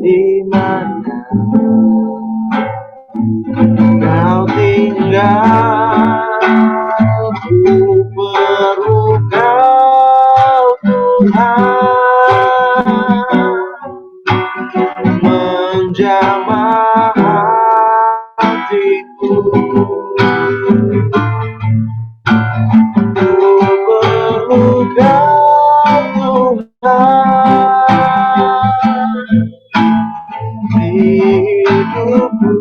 di mana Kau tinggal, ku perlu Kau Tuhan, menjamah hatiku. Ku perlu Kau Tuhan di hidupku.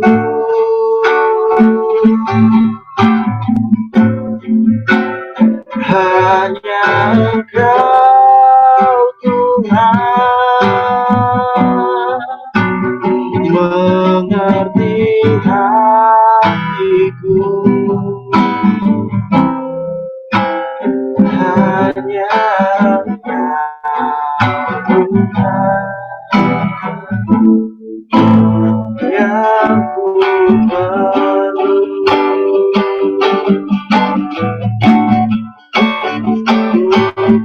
Hanya Engkau Tuhan mengerti hatiku. Hanya Engkau Tuhan yang ku perlu.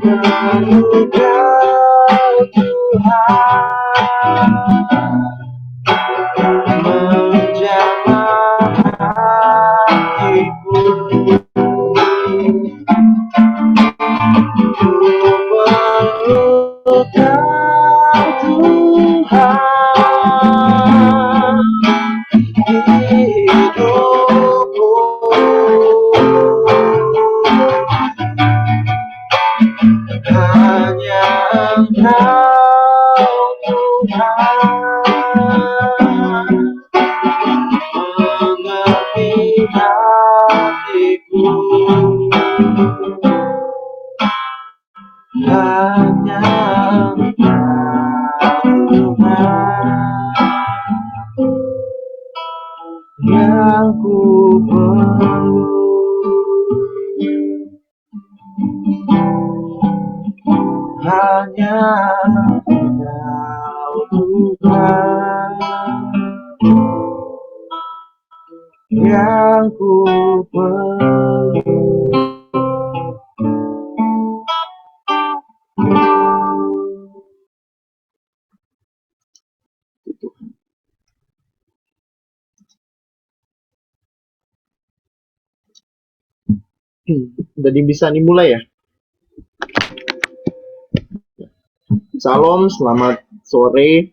Perlu Kau Tuhan menjamah hatiku. Ku perlu Kau Tuhan di hidupku. Hanya Engkau Tuhan mengerti hatiku. Hanya Engkau Tuhan yang ku perlu. Hanya Engkau Tuhan yang ku perlu. Jadi bisa dimulai ya? Salam, selamat sore.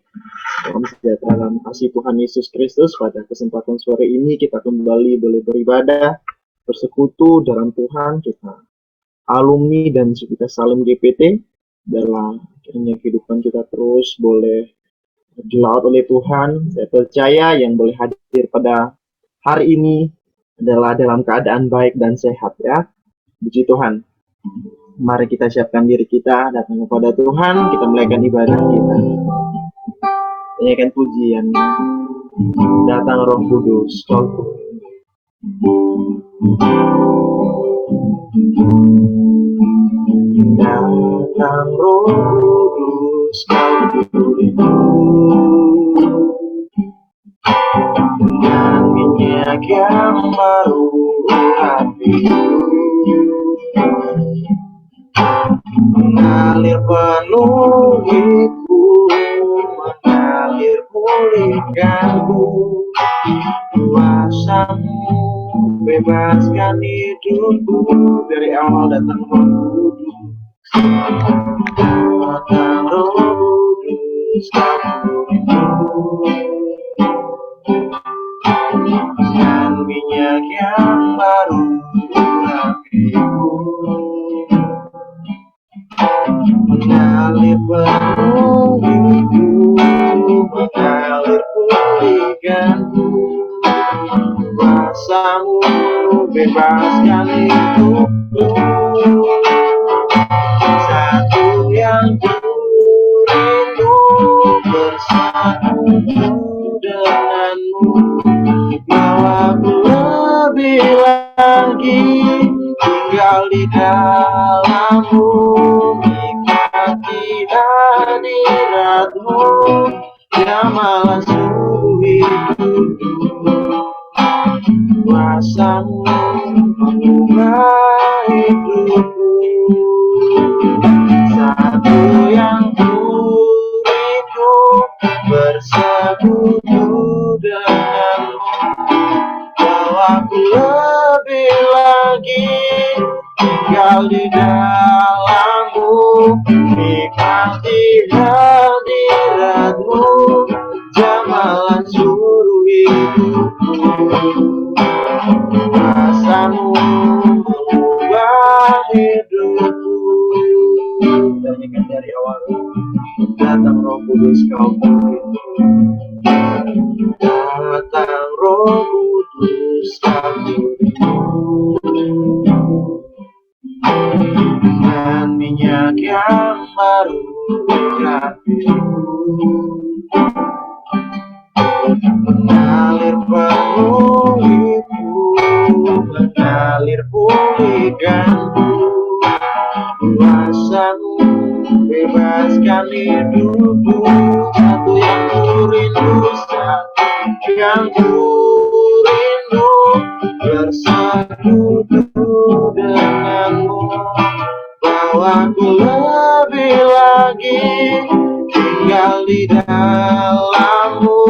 Salam sejahtera dalam kasih Tuhan Yesus Kristus. Pada kesempatan sore ini kita kembali boleh beribadah, bersekutu dalam Tuhan. Kita alumni dan kita salim GPT. Dalam akhirnya kehidupan kita terus boleh dilaut oleh Tuhan. Saya percaya yang boleh hadir pada hari ini adalah dalam keadaan baik dan sehat ya. Puji Tuhan. Mari kita siapkan diri kita, datang kepada Tuhan, kita mulaikan ibadah kita. Nyanyikan pujian. Datang Roh Kudus, datang Roh Kudus, Kau tubuhku, dengan minyak yang baru hatiku. Mengalir penuhiku, mengalir pulihkanku. Kuasa-Mu bebaskan hidupku. Dari awal datang Roh Kudus, datang Roh Kudus, dengan minyak yang baru hatiku. Mengalir penuhiku, mengalir pulihkanku. Kuasa-Mu bebaskan hidupku. Satu yang ku rindu bersatu denganmu. Bawaku lebih lagi tinggal di dalam-Mu. Hadirat-Mu yang malah sungguh hidupku. Kuasa-Mu mengubah hidupku. Satu yang ku Kuasamu mengubah hidupku. Nyanyikan dari awal. Datang Roh Kudus kau pimpin. Datang Roh Kudus kau pimpin. Dan minyak yang baru di hatiku mengalir penuhiku, mengalir pulihkanku. Kuasamu bebaskan hidupku, satu yang ku rindu, satu yang ku rindu, bersekutu denganmu. Bawaku lebih lagi tinggal di dalammu,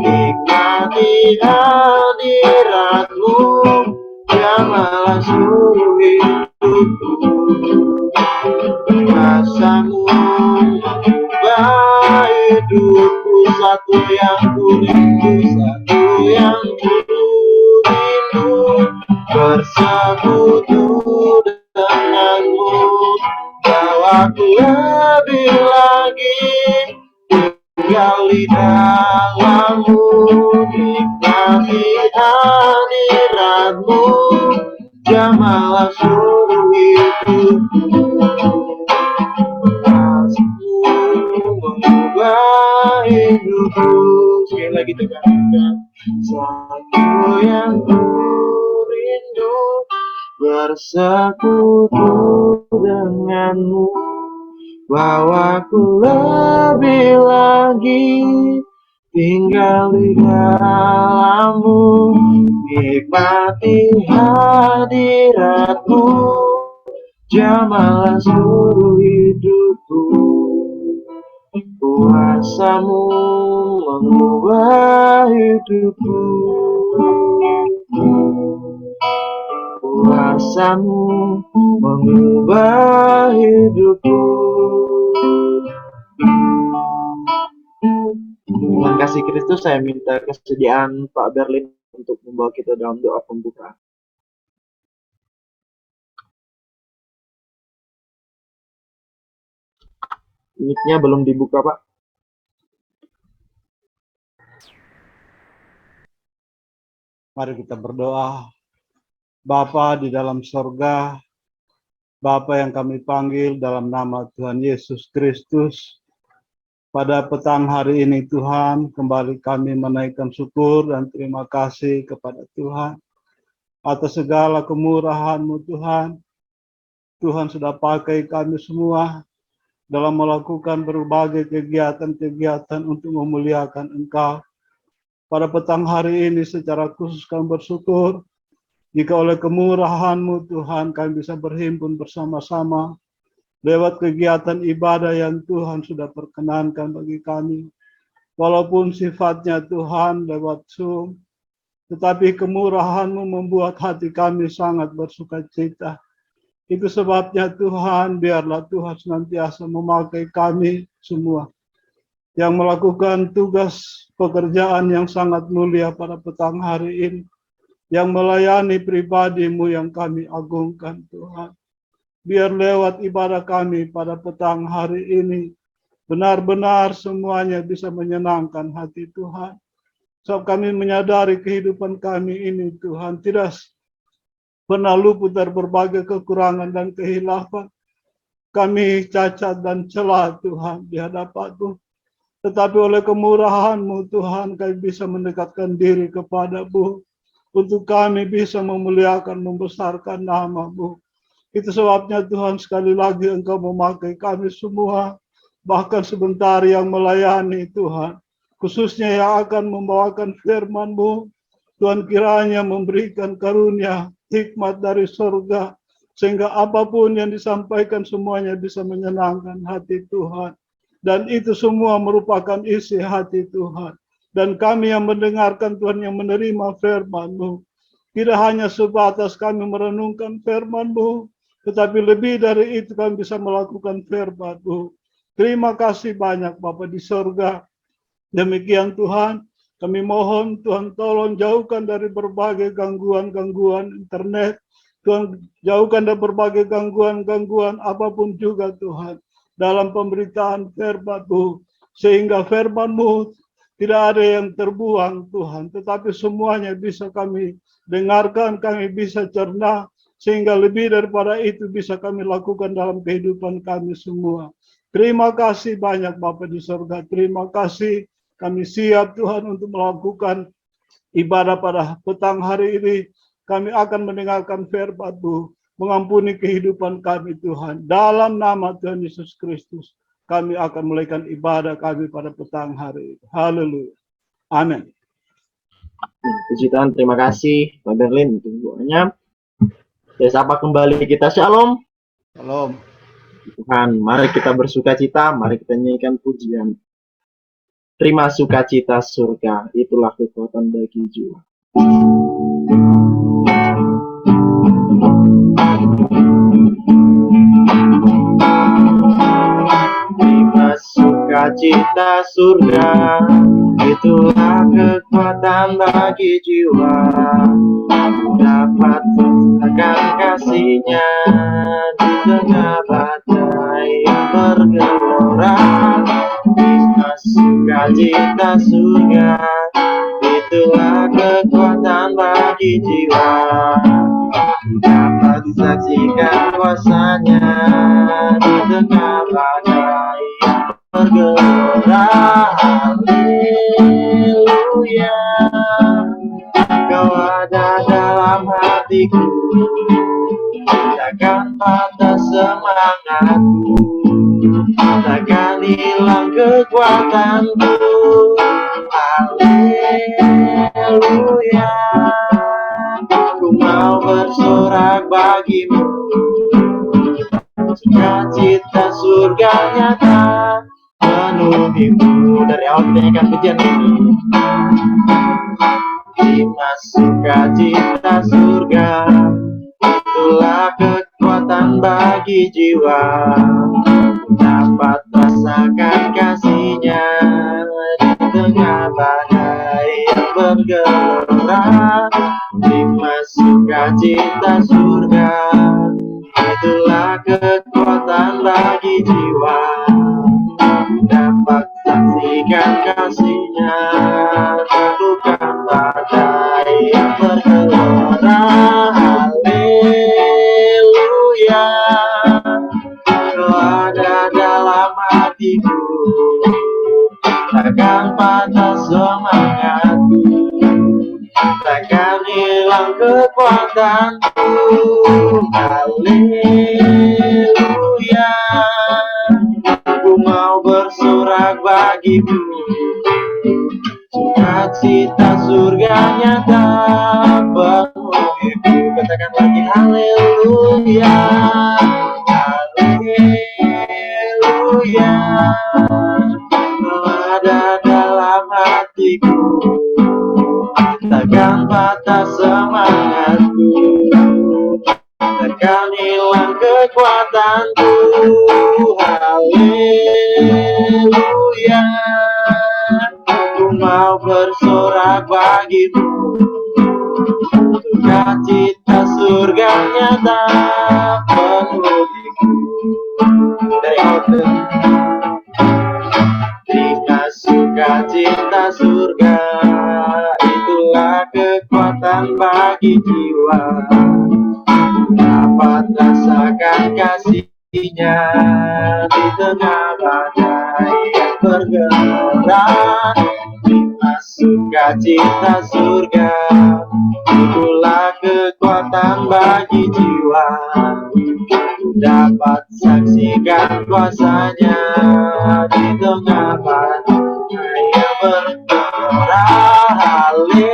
nikmati hadiratmu, jamahlah seluruh hidupku. Kuasamu mengubah hidupku, satu yang ku rindu, satu yang ku rindu, bersekutu denganmu. Bawaku lebih lagi tinggal di dalammu, nikmati hadiratmu, jamahlah seluruh hidupku. Kuasamu mengubah hidupku. Sekali lagi tekan-tekan. Satu yang ku rindu, bersekutu denganmu. Bawaku lebih lagi tinggal di dalammu, nikmati hadiratmu, jamahlah seluruh hidupku. Kuasamu mengubah hidupku. Kuasamu mengubah hidupku. Dengan kasih Kristus saya minta kesediaan Pak Berlin untuk membawa kita dalam doa pembukaan. Mic-nya belum dibuka, Pak. Mari kita berdoa. Bapa di dalam sorga, Bapa yang kami panggil dalam nama Tuhan Yesus Kristus, pada petang hari ini Tuhan, kembali kami menaikkan syukur dan terima kasih kepada Tuhan atas segala kemurahan-Mu Tuhan. Tuhan sudah pakai kami semua dalam melakukan berbagai kegiatan-kegiatan untuk memuliakan Engkau. Pada petang hari ini secara khusus kami bersyukur jika oleh kemurahan-Mu Tuhan kami bisa berhimpun bersama-sama lewat kegiatan ibadah yang Tuhan sudah perkenankan bagi kami. Walaupun sifatnya Tuhan lewat Zoom, tetapi kemurahan-Mu membuat hati kami sangat bersukacita. Itu sebabnya Tuhan, biarlah Tuhan senantiasa memakai kami semua yang melakukan tugas pekerjaan yang sangat mulia pada petang hari ini, yang melayani pribadi-Mu yang kami agungkan Tuhan. Biar lewat ibadah kami pada petang hari ini, benar-benar semuanya bisa menyenangkan hati Tuhan. Sebab kami menyadari kehidupan kami ini Tuhan tidak pernah luput dari berbagai kekurangan dan kehilapan. Kami cacat dan celah Tuhan di hadapan-Mu. Tetapi oleh kemurahan-Mu Tuhan kami bisa mendekatkan diri kepada-Mu, untuk kami bisa memuliakan, membesarkan nama-Mu. Itu sebabnya Tuhan sekali lagi Engkau memakai kami semua, bahkan sebentar yang melayani Tuhan, khususnya yang akan membawakan firman-Mu. Tuhan kiranya memberikan karunia, hikmat dari surga, sehingga apapun yang disampaikan semuanya bisa menyenangkan hati Tuhan. Dan itu semua merupakan isi hati Tuhan. Dan kami yang mendengarkan Tuhan, yang menerima firman-Mu, tidak hanya sebatas kami merenungkan firman-Mu, tetapi lebih dari itu kami bisa melakukan firman-Mu. Terima kasih banyak Bapa di surga. Demikian Tuhan, Kami mohon Tuhan tolong jauhkan dari berbagai gangguan-gangguan internet. Tuhan jauhkan dari berbagai gangguan-gangguan apapun juga Tuhan. Dalam pemberitaan firman-Mu. Sehingga firman-Mu tidak ada yang terbuang Tuhan. Tetapi semuanya bisa kami dengarkan, kami bisa cerna. Sehingga lebih daripada itu bisa kami lakukan dalam kehidupan kami semua. Terima kasih banyak Bapa di surga. Terima kasih. Kami siap Tuhan untuk melakukan ibadah pada petang hari ini. Kami akan mendengarkan firman-Mu, mengampuni kehidupan kami Tuhan. Dalam nama Tuhan Yesus Kristus, kami akan mulaikan ibadah kami pada petang hari ini. Haleluya. Amin. Puji Tuhan, terima kasih Pak Berlin untuk doanya. Ya, sapa kembali kita, Shalom. Shalom. Tuhan, mari kita bersuka cita, mari kita nyanyikan pujian. Terima sukacita surga, itulah kekuatan bagi jiwa. Terima sukacita surga, itulah kekuatan bagi jiwa. Dapat merasakan kasih-Nya di tengah badai yang bergelora. Terima sukacita surga, itulah kekuatan bagi jiwa. Dapat saksikan kuasa-Nya di tengah badai yang bergelora. Haleluya, Kau ada dalam hatiku, takkan patah semangatku, takkan hilang kekuatanku. Haleluya, ku mau bersorak bagimu, sukacita surga nyata penuhimu. Dari awal kita nyanyikan pujian ini. Terima sukacita surga, itulah kekuatan bagi jiwa. Dapat rasakan kasih-Nya di tengah badai yang bergelora. Terima sukacita surga, itulah kekuatan bagi jiwa. Dapat saksikan kasih-Nya taklukan badai yang bergelora. Haleluya, Kau ada dalam hatiku, takkan patah semangatku, takkan hilang kekuatanku. Haleluya, ku mau bersorak bagimu, sukacita surga nyata penuhiku. Katakan lagi, haleluya, haleluya, Kau ada dalam hatiku, takkan patah semangatku, takkan hilang kekuatanku. Haleluya, ku mau bersorak bagimu, sukacita surga nyata penuhiku. Dari Oden. Terima sukacita surga, itulah kekuatan bagi jiwa. Dapat rasakan kasih-Nya di tengah badai yang bergelora. Terima sukacita surga, itulah kekuatan bagi jiwa. Dapat saksikan kuasa-Nya di tengah badai yang bergelora. Haleluya,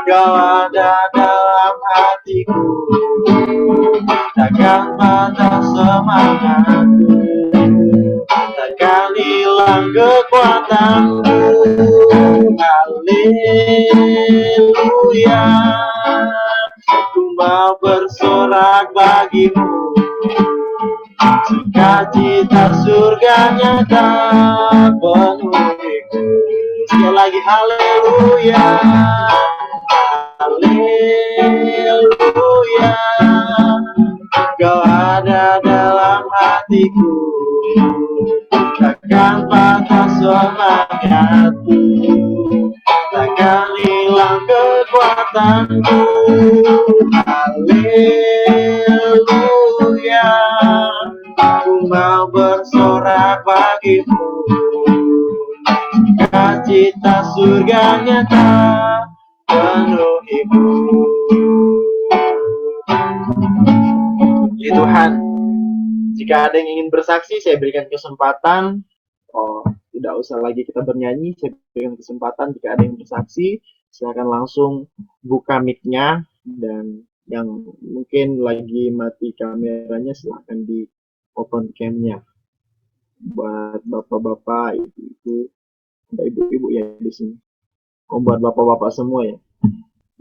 Kau ada dalam hatiku, takkan patah semangatku, takkan hilang kekuatanku. Haleluya, ku mau bersorak bagimu, sukacita surga nyata Sekali lagi, haleluya, haleluya. Kau ada dalam hatiku, takkan patah semangatku, takkan hilang kekuatanku. Haleluya, aku mau bersorak bagimu, cita surga nyata penuhimu. Puji Tuhan. Jika ada yang ingin bersaksi, saya berikan kesempatan. Tidak usah lagi kita bernyanyi, saya berikan kesempatan. Jika ada yang bersaksi, silakan langsung buka mic-nya, dan yang mungkin lagi mati kameranya silakan di open cam-nya. Buat bapak-bapak, ibu-ibu, ada ibu-ibu ya di sini. Buat bapak-bapak semua ya,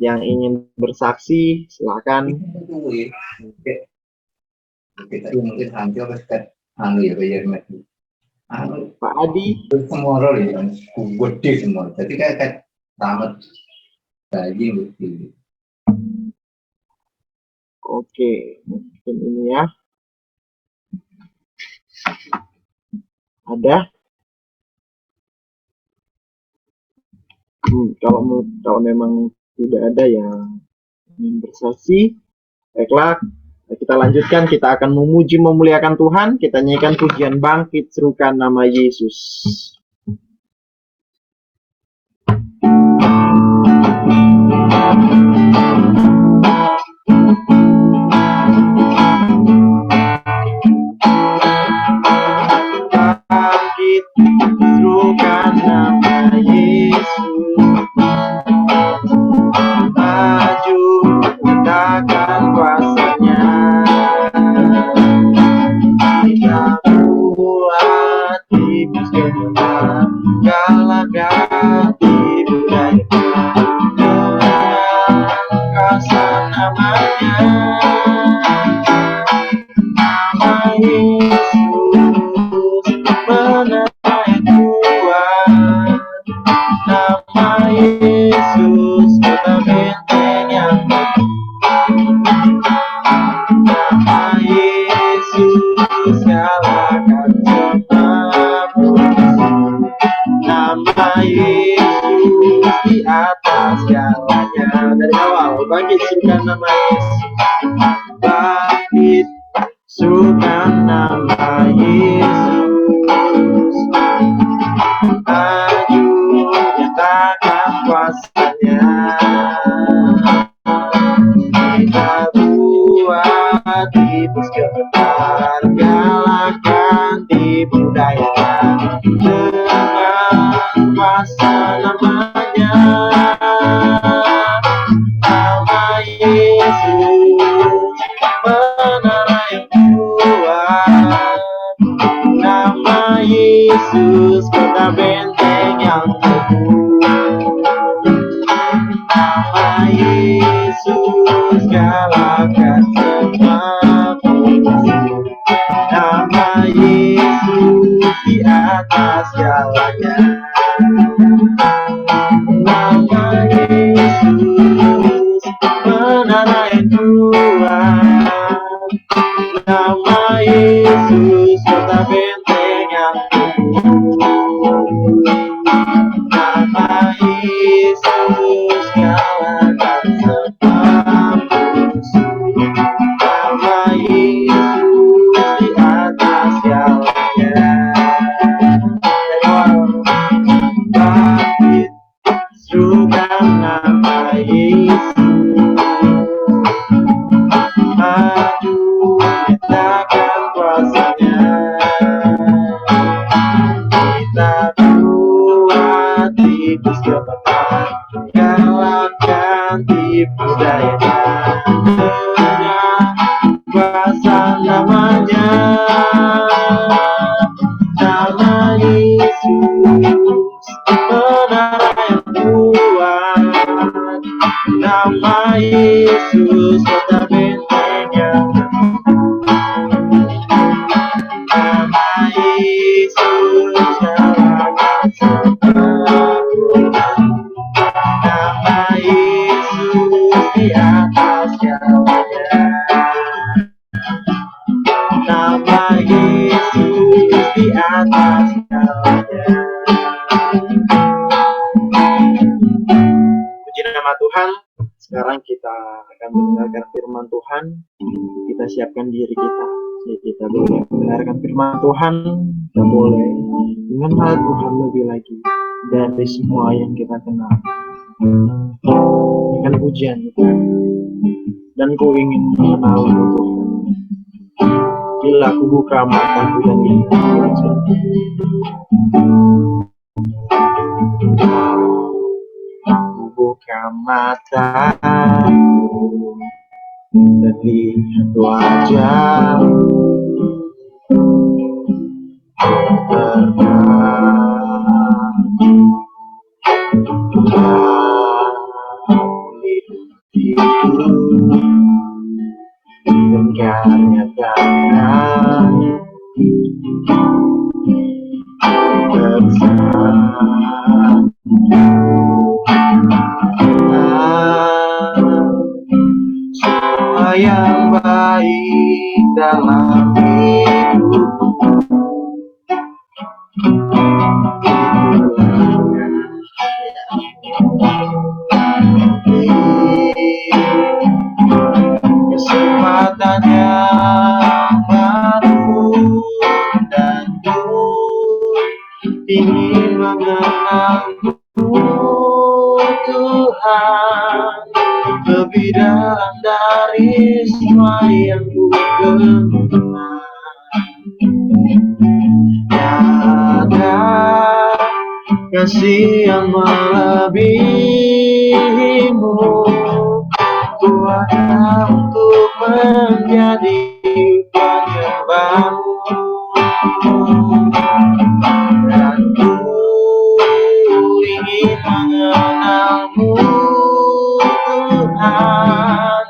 yang ingin bersaksi silakan. Kita mungkin hancur kan ya bayar mati. Pak Adi Semua orang yang gede semua. Jadi kayak tamat gaji mesti. Oke, mungkin ini ya. Ada? Kalau memang tidak ada yang ingin bersaksi, baiklah. Kita lanjutkan, kita akan memuji memuliakan Tuhan, kita nyanyikan pujian bangkit serukan nama Yesus. Bangkit serukan nama Yesus, maju letakkan kuasanya. Kita buat iblis kebenar, galakkan budaya dengan kasar namanya. Nama Yesus menerai kuat, nama Yesus kota benteng yang nama Yesus kalahkan semua musuh. Nama Yesus di atas segalanya. Dari awal, bangkit serukan nama Yesus. Bangkit serukan nama Yesus, maju nyatakan kuasanya. Kita buat iblis kebenar, galakkan tipu dayanya dengan kuasa namanya. Nama Yesus menara yang kuat, nama Yesus kota benteng yang teguh. Nama Yesus galakkan semua musuh. Nama Yesus di atas segalanya. Nama Yesus menara yang kuat, nama Yesus kota benteng yang teguh. Nama Yesus galakkan semua musuh. Nama Yesus di atas segalanya. Bangkit serukan nama Yesus, maju nyatakan kuasanya. Kita buat iblis kebenar, galakkan tipu dayanya dengan kuasa namanya. Nama Yesus menara yang kuat, nama Yesus kota benteng yang nama Yesus galakkan semua Nama Yesus di atas segalanya. Nama Yesus di atas segalanya. Puji nama Tuhan. Sekarang kita akan mendengarkan firman Tuhan. Kita siapkan diri kita. Kita boleh mendengarkan firman Tuhan. Kita boleh mengenal Tuhan lebih lagi dari semua yang kita kenal. Dengan pujian kita. Dan ku ingin mengenal Tuhan. Bila ku buka mataku dan lihat, ku buka mataku dan lihat wajahmu, dan karya tangan semua yang baik dalam hidupku. Kesempatan yang baru dan ku ingin mengenalmu Tuhan lebih dalam dari semua yang ku kenal. Ada kasih yang melebihimu, ku ada untuk menjadi penyembahmu, dan ku ingin mengenalmu Tuhan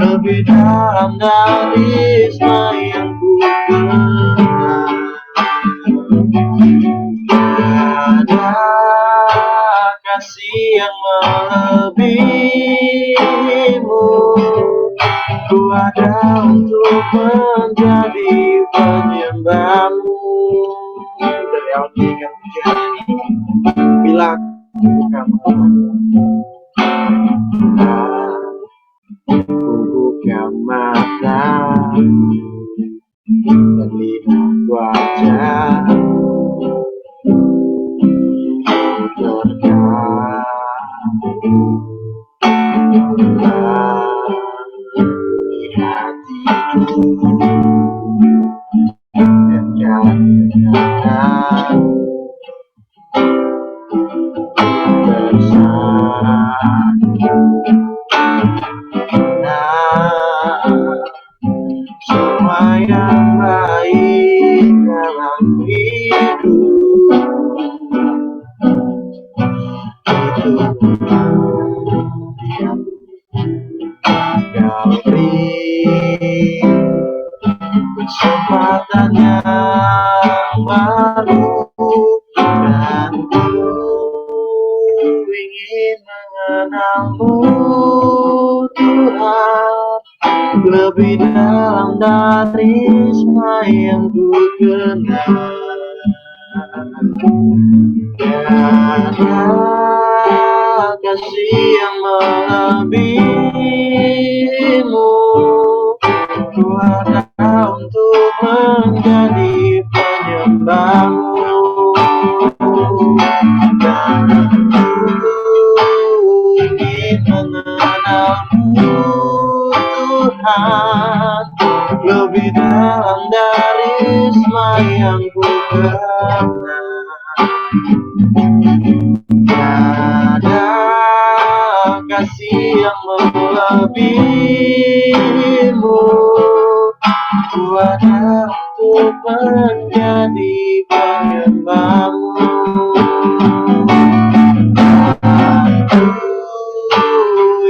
lebih dalam dari semua yang ku kenal. Ada kasih yang melebihimu, ku ada untuk menjadi penyembahmu. Dari awal meningkat pujian ini, bila ku buka mata dan lihat wajah, di hatiku dan katakan bersama semua yang baik dalam hidup. Kau beri kesempatan yang baru dan ku ingin mengenalmu Tuhan lebih dalam dari semua yang ku kenal. Ada kasih yang melebihimu, ku ada untuk menjadi penyembahmu, dan ku ingin mengenalmu Tuhan lebih dalam dari semua yang ku kenal. Ada kasih yang melebihimu, ku ada untuk menjadi penyembahmu, aku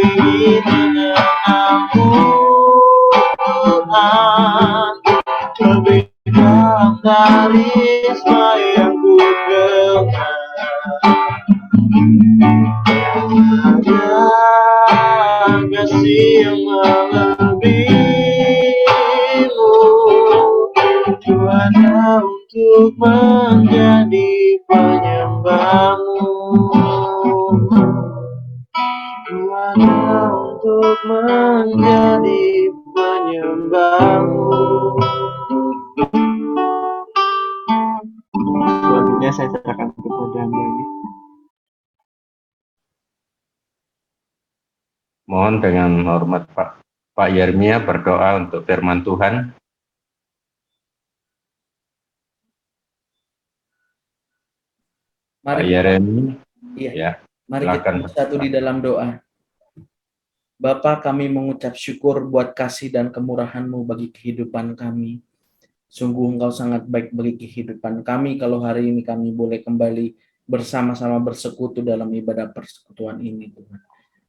ingin mengenalmu Tuhan lebih dalam dari semua yang ku kenal. untuk menjadi penyembah-Mu. Ku hanya untuk menjadi penyembah-Mu. Selanjutnya saya serahkan kepada hamba-Nya. Mohon dengan hormat Pak Yeremia berdoa untuk firman Tuhan. Pak Mari, Yeremia, iya. ya, Mari kita silakan. bersatu di dalam doa. Bapa, kami mengucap syukur buat kasih dan kemurahan-Mu bagi kehidupan kami. Sungguh Engkau sangat baik bagi kehidupan kami kalau hari ini kami boleh kembali bersama-sama bersekutu dalam ibadah persekutuan ini, Tuhan.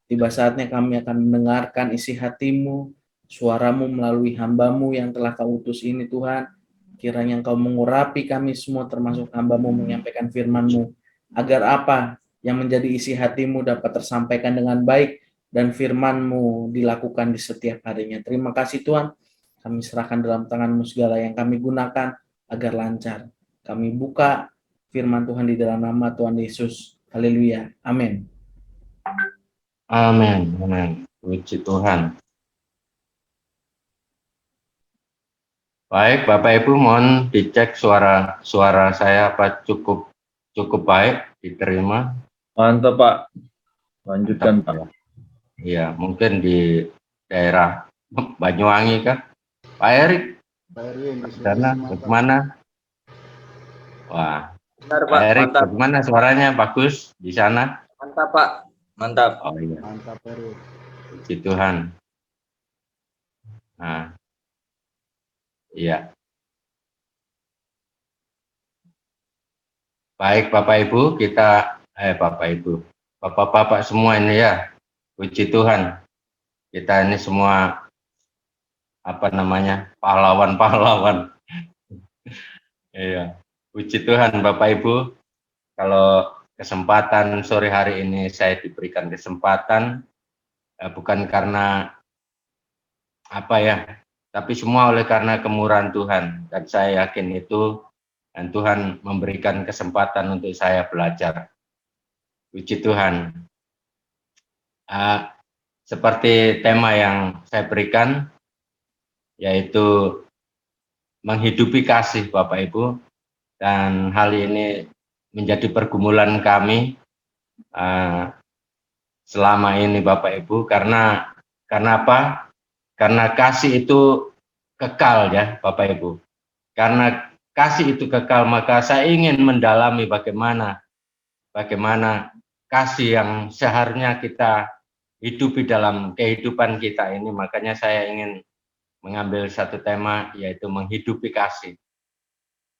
Tiba saatnya kami akan mendengarkan isi hati-Mu, suara-Mu melalui hamba-Mu yang telah Kau utus ini, Tuhan. Kiranya Engkau mengurapi kami semua termasuk hamba-Mu menyampaikan firman-Mu, agar apa yang menjadi isi hati-Mu dapat tersampaikan dengan baik dan firman-Mu dilakukan di setiap harinya. Terima kasih Tuhan, kami serahkan dalam tangan-Mu segala yang kami gunakan agar lancar. Kami buka firman Tuhan di dalam nama Tuhan Yesus. Haleluya. Amin. Amin, amin. Puji Tuhan. Baik, Bapak Ibu, mohon dicek suara saya apa cukup baik diterima. Mantap Pak, lanjutkan Pak. Iya, mungkin di daerah Banyuwangi kan. Pak Erik, Pak Erwin di sana Sulawesi bagaimana? Wah, Benar Pak Pak, Erik, mantap. bagaimana suaranya? Bagus di sana? Mantap Pak, mantap. Oh iya, Mantap Erwin. puji Tuhan. Nah, iya. Baik Bapak Ibu, Bapak Ibu, Bapak-bapak semua ini ya, puji Tuhan. Kita ini semua pahlawan-pahlawan. Iya, puji Tuhan Bapak Ibu. Kalau kesempatan sore hari ini saya diberikan kesempatan, bukan karena tapi semua oleh karena kemurahan Tuhan. Dan saya yakin itu, dan Tuhan memberikan kesempatan untuk saya belajar. Puji Tuhan. Seperti tema yang saya berikan, yaitu menghidupi kasih Bapak Ibu, dan hal ini menjadi pergumulan kami selama ini Bapak Ibu, karena apa? Karena kasih itu kekal ya Bapak Ibu. Karena kasih itu kekal, maka saya ingin mendalami bagaimana kasih yang seharusnya kita hidupi dalam kehidupan kita ini. Makanya saya ingin mengambil satu tema, yaitu menghidupi kasih.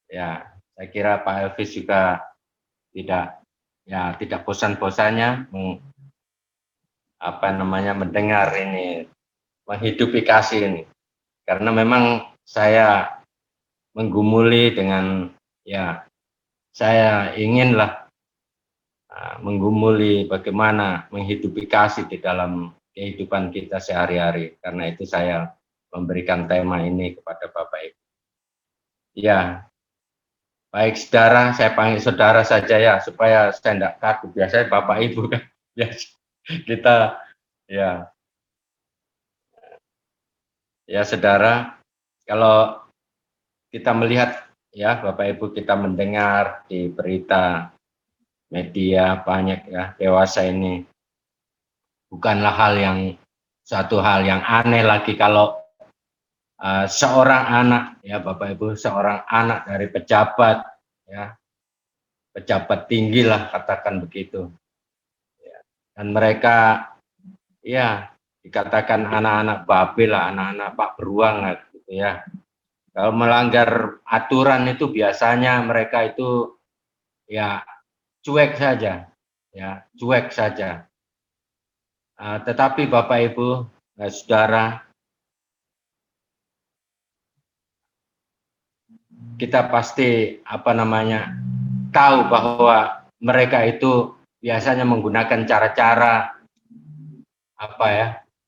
Ya, saya kira Pak Elvis juga tidak bosan-bosannya mendengar ini, menghidupi kasih ini. Karena memang saya menggumuli dengan, saya inginlah menggumuli bagaimana menghidupi kasih di dalam kehidupan kita sehari-hari. Karena itu saya memberikan tema ini kepada Bapak Ibu. Ya, baik saudara, saya panggil saudara saja ya, supaya saya tidak kaku. Biasanya Bapak Ibu kan, ya kita, ya saudara, kalau kita melihat ya Bapak Ibu, kita mendengar di berita media banyak ya, dewasa ini bukanlah suatu hal yang aneh lagi kalau seorang anak ya Bapak Ibu, seorang anak dari pejabat ya, pejabat tinggi lah katakan begitu ya. Dan mereka ya dikatakan anak-anak babe lah, anak-anak Pak Beruang lah gitu ya. Kalau melanggar aturan itu biasanya mereka itu ya cuek saja, ya cuek saja. Tetapi Bapak Ibu, saudara, kita pasti tahu bahwa mereka itu biasanya menggunakan cara-cara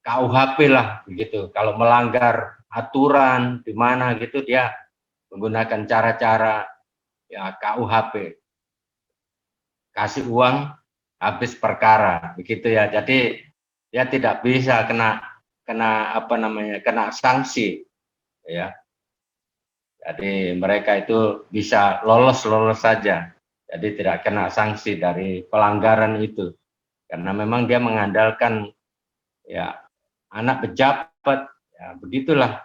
KUHP lah begitu. Kalau melanggar aturan di mana gitu, dia menggunakan cara-cara ya KUHP, kasih uang habis perkara, begitu ya. Jadi dia tidak bisa kena kena sanksi, ya. Jadi mereka itu bisa lolos saja. Jadi tidak kena sanksi dari pelanggaran itu, karena memang dia mengandalkan ya anak pejabat, ya begitulah.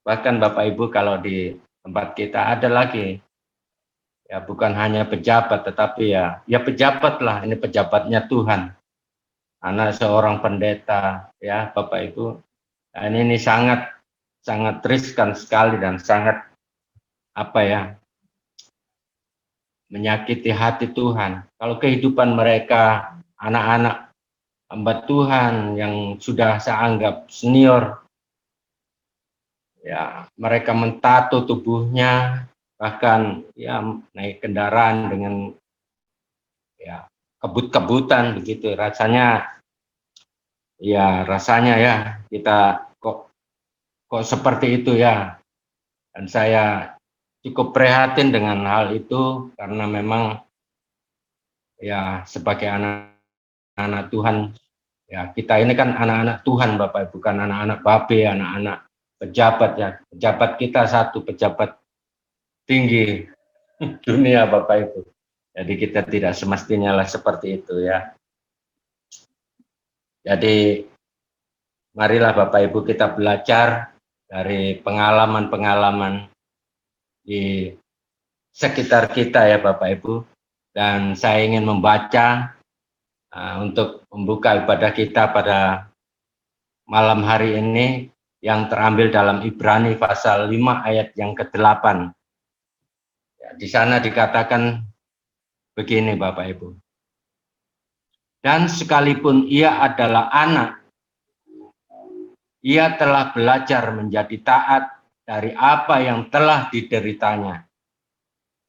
Bahkan Bapak Ibu kalau di tempat kita ada lagi, ya bukan hanya pejabat, tetapi ya pejabat lah, ini pejabatnya Tuhan, anak seorang pendeta, ya Bapak Ibu. Nah, ini sangat riskan sekali dan sangat menyakiti hati Tuhan. Kalau kehidupan mereka, anak-anak hamba Tuhan yang sudah saya anggap senior, ya mereka mentato tubuhnya, bahkan ya naik kendaraan dengan ya kebut-kebutan begitu. Rasanya ya kita kok seperti itu ya. Dan saya cukup prihatin dengan hal itu, karena memang ya sebagai anak-anak Tuhan, ya kita ini kan anak-anak Tuhan Bapak, bukan anak-anak babe, anak-anak pejabat ya. Pejabat kita satu pejabat tinggi dunia Bapak Ibu. Jadi kita tidak semestinya lah seperti itu ya. Jadi marilah Bapak Ibu kita belajar dari pengalaman-pengalaman di sekitar kita ya Bapak Ibu. Dan saya ingin membaca untuk membuka ibadah kita pada malam hari ini yang terambil dalam Ibrani pasal 5 ayat yang ke-8. Ya, di sana dikatakan begini Bapak Ibu. Dan sekalipun ia adalah anak, ia telah belajar menjadi taat dari apa yang telah dideritanya.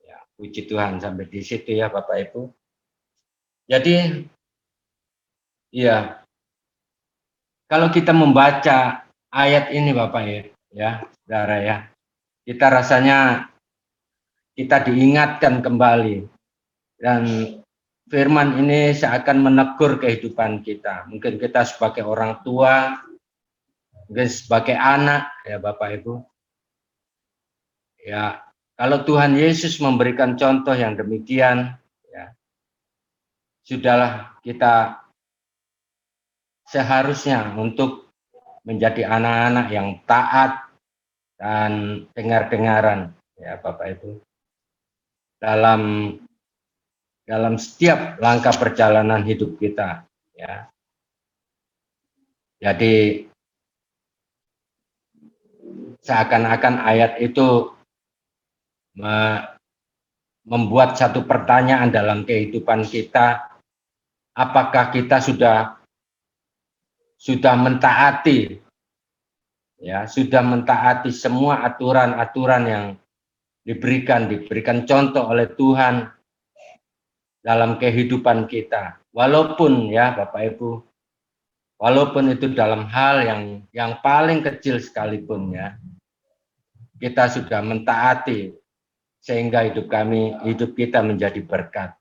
Ya, puji Tuhan sampai di situ ya Bapak Ibu. Jadi ya, kalau kita membaca ayat ini Bapak ya, saudara ya, kita rasanya kita diingatkan kembali, dan firman ini seakan menegur kehidupan kita. Mungkin kita sebagai orang tua, mungkin sebagai anak ya Bapak Ibu. Ya, kalau Tuhan Yesus memberikan contoh yang demikian, ya sudahlah kita seharusnya untuk menjadi anak-anak yang taat dan dengar-dengaran ya Bapak Ibu dalam setiap langkah perjalanan hidup kita ya. Jadi seakan-akan ayat itu membuat satu pertanyaan dalam kehidupan kita, apakah kita sudah mentaati ya, sudah mentaati semua aturan-aturan yang diberikan contoh oleh Tuhan dalam kehidupan kita. Walaupun ya Bapak Ibu, walaupun itu dalam hal yang paling kecil sekalipun ya, kita sudah mentaati sehingga hidup kita menjadi berkat.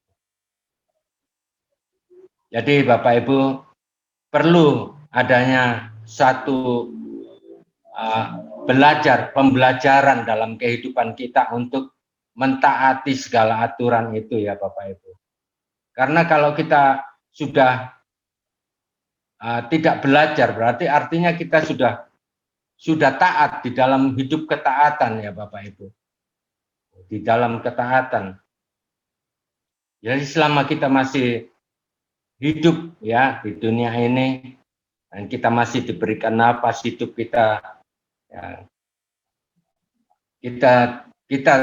Jadi Bapak Ibu, perlu adanya satu pembelajaran dalam kehidupan kita untuk mentaati segala aturan itu ya Bapak Ibu. Karena kalau kita sudah tidak belajar, berarti artinya kita sudah taat di dalam hidup ketaatan ya Bapak Ibu. Di dalam ketaatan. Jadi selama kita masih hidup ya di dunia ini, dan kita masih diberikan napas hidup kita, ya, kita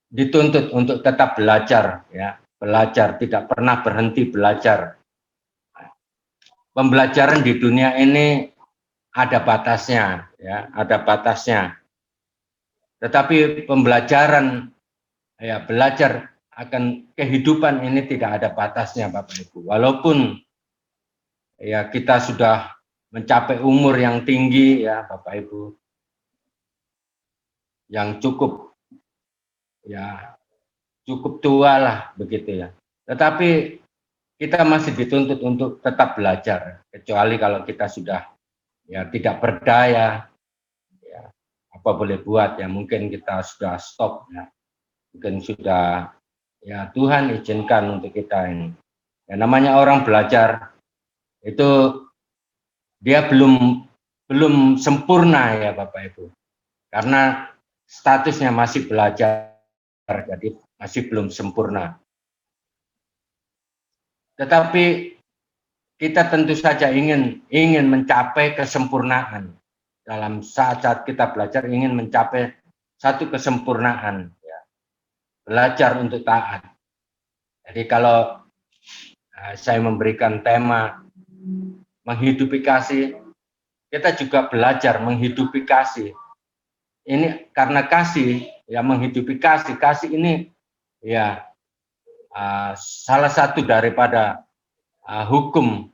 dituntut untuk tetap belajar ya, belajar, tidak pernah berhenti belajar. Pembelajaran di dunia ini ada batasnya ya, ada batasnya. Tetapi pembelajaran ya, belajar akan kehidupan ini tidak ada batasnya Bapak Ibu. Walaupun ya kita sudah mencapai umur yang tinggi ya Bapak Ibu, yang cukup ya cukup tua lah begitu ya. Tetapi kita masih dituntut untuk tetap belajar, kecuali kalau kita sudah ya tidak berdaya, ya apa boleh buat ya, mungkin kita sudah stop ya, mungkin sudah ya Tuhan izinkan untuk kita ini. Ya, namanya orang belajar itu dia belum sempurna ya Bapak Ibu, karena statusnya masih belajar, jadi masih belum sempurna. Tetapi kita tentu saja ingin mencapai kesempurnaan. Dalam saat-saat kita belajar ingin mencapai satu kesempurnaan, ya. Belajar untuk taat. Jadi kalau saya memberikan tema menghidupi kasih, kita juga belajar menghidupi kasih. Ini karena kasih, ya menghidupi kasih. Kasih ini ya salah satu daripada hukum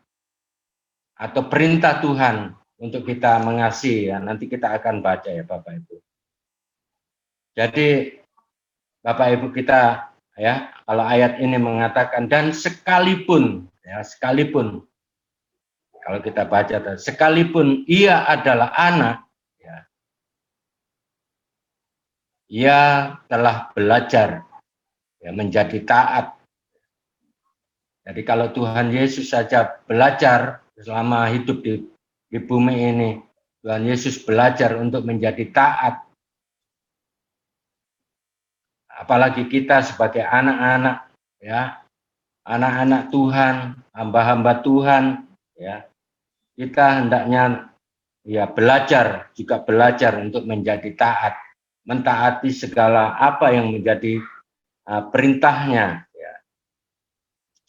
atau perintah Tuhan untuk kita mengasihi ya. Nanti kita akan baca ya Bapak Ibu. Jadi Bapak Ibu kita ya, kalau ayat ini mengatakan dan sekalipun ya, sekalipun kalau kita baca sekalipun ia adalah anak ya, ia telah belajar ya menjadi taat. Jadi kalau Tuhan Yesus saja belajar selama hidup di bumi ini, Tuhan Yesus belajar untuk menjadi taat. Apalagi kita sebagai anak-anak ya, anak-anak Tuhan, hamba-hamba Tuhan ya, kita hendaknya ya belajar untuk menjadi taat, mentaati segala apa yang menjadi perintahnya ya,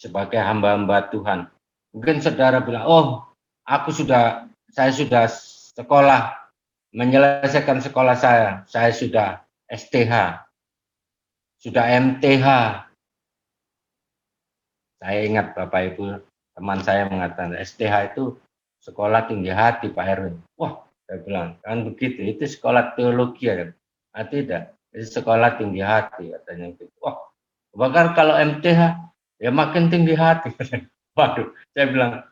sebagai hamba-hamba Tuhan. Mungkin saudara bilang, oh saya sudah sekolah, menyelesaikan sekolah saya sudah STH, sudah MTH. Saya ingat Bapak Ibu, teman saya mengatakan STH itu sekolah tinggi hati Pak Erwin. Wah, saya bilang, kan begitu, itu sekolah teologi ya. Tidak, itu sekolah tinggi hati katanya gitu. Wah, bahkan kalau MTH ya makin tinggi hati. Waduh, saya bilang,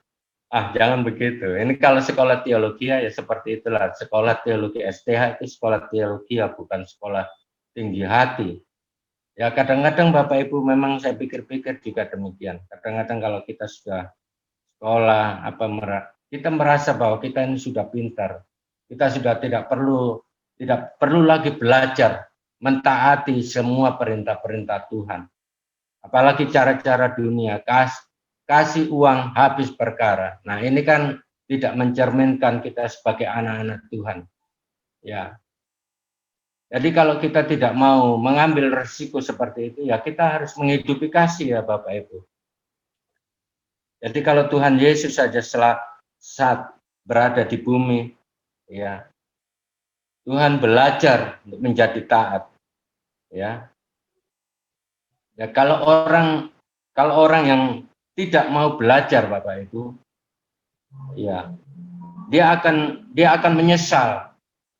jangan begitu. Ini kalau sekolah teologi ya seperti itulah. Sekolah teologi STH itu sekolah teologi ya, bukan sekolah tinggi hati. Ya kadang-kadang Bapak Ibu memang saya pikir-pikir juga demikian. Kadang-kadang kalau kita sudah sekolah, kita merasa bahwa kita ini sudah pintar. Kita sudah tidak perlu lagi belajar mentaati semua perintah-perintah Tuhan. Apalagi cara-cara dunia, kasih uang habis perkara. Nah ini kan tidak mencerminkan kita sebagai anak-anak Tuhan. Ya. Jadi kalau kita tidak mau mengambil resiko seperti itu, ya kita harus menghidupi kasih ya Bapak Ibu. Jadi kalau Tuhan Yesus saja saat berada di bumi, ya Tuhan belajar untuk menjadi taat, ya. Ya kalau orang yang tidak mau belajar Bapak Ibu, ya dia akan menyesal.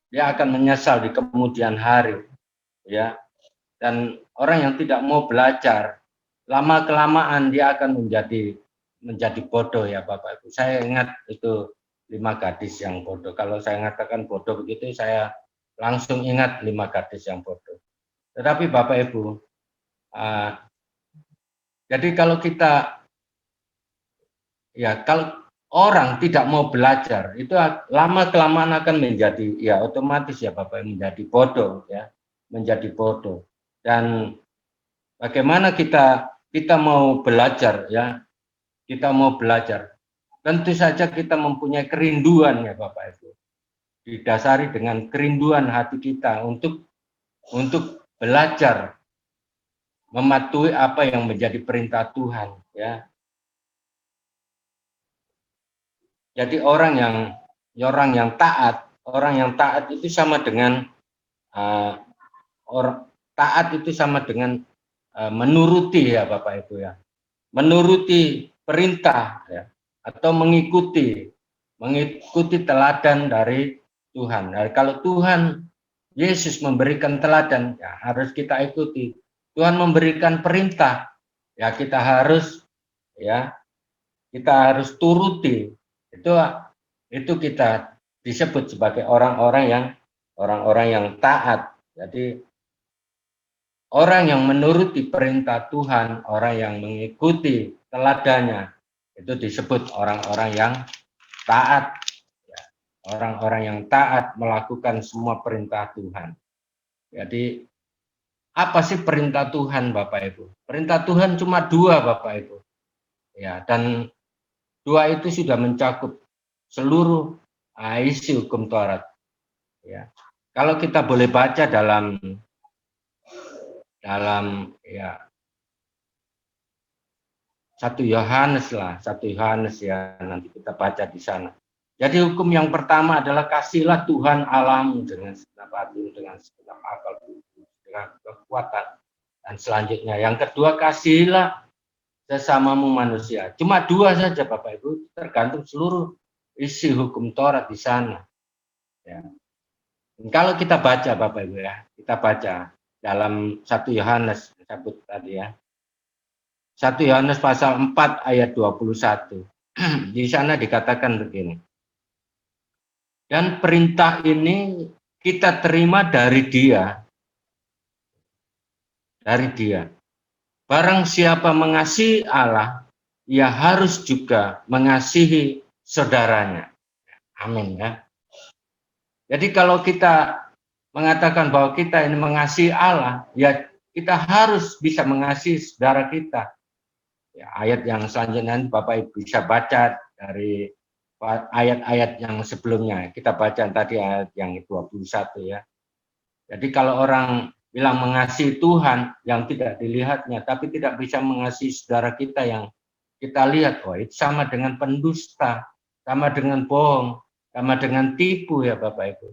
Dia akan menyesal di kemudian hari, ya. Dan orang yang tidak mau belajar, lama kelamaan dia akan menjadi bodoh ya Bapak Ibu. Saya ingat itu 5 gadis yang bodoh. Kalau saya mengatakan bodoh begitu, saya langsung ingat 5 gadis yang bodoh. Tetapi Bapak Ibu, jadi kalau kita, ya kalau orang tidak mau belajar, itu lama kelamaan akan menjadi, ya otomatis ya Bapak, menjadi bodoh ya, menjadi bodoh. Dan bagaimana kita mau belajar ya, kita mau belajar. Tentu saja kita mempunyai kerinduan ya Bapak Ibu, didasari dengan kerinduan hati kita untuk belajar mematuhi apa yang menjadi perintah Tuhan ya. Jadi orang yang taat itu sama dengan taat itu sama dengan menuruti ya Bapak Ibu ya, menuruti perintah ya, atau mengikuti teladan dari Tuhan. Nah, kalau Tuhan Yesus memberikan teladan, ya harus kita ikuti. Tuhan memberikan perintah, ya kita harus turuti. Itu kita disebut sebagai orang-orang yang taat. Jadi orang yang menuruti perintah Tuhan, orang yang mengikuti teladannya, itu disebut orang-orang yang taat. Orang-orang yang taat melakukan semua perintah Tuhan. Jadi apa sih perintah Tuhan, Bapak Ibu? Perintah Tuhan cuma 2, Bapak Ibu. Ya, dan 2 itu sudah mencakup seluruh isi hukum Taurat. Ya. Kalau kita boleh baca dalam 1 Yohanes ya, nanti kita baca di sana. Jadi hukum yang pertama adalah kasihlah Tuhan Allahmu dengan segenap hati, dengan segenap akal, dengan kekuatan. Dan selanjutnya yang kedua, kasihilah sesamamu manusia. Cuma 2 saja Bapak Ibu, tergantung seluruh isi hukum Taurat di sana. Ya. Kalau kita baca Bapak Ibu ya, kita baca dalam 1 Yohanes disebut tadi ya. 1 Yohanes pasal 4 ayat 21. Di sana dikatakan begini. Dan perintah ini kita terima dari Dia. Dari Dia. Barang siapa mengasihi Allah, ia harus juga mengasihi saudaranya. Amin ya. Jadi kalau kita mengatakan bahwa kita ini mengasihi Allah, ya kita harus bisa mengasihi saudara kita. Ya, ayat yang selanjutnya Bapak Ibu bisa baca dari ayat-ayat yang sebelumnya. Kita baca tadi ayat yang 21 ya. Jadi kalau orang bilang mengasihi Tuhan yang tidak dilihatnya, tapi tidak bisa mengasihi saudara kita yang kita lihat, oh itu sama dengan pendusta, sama dengan bohong, sama dengan tipu ya Bapak Ibu.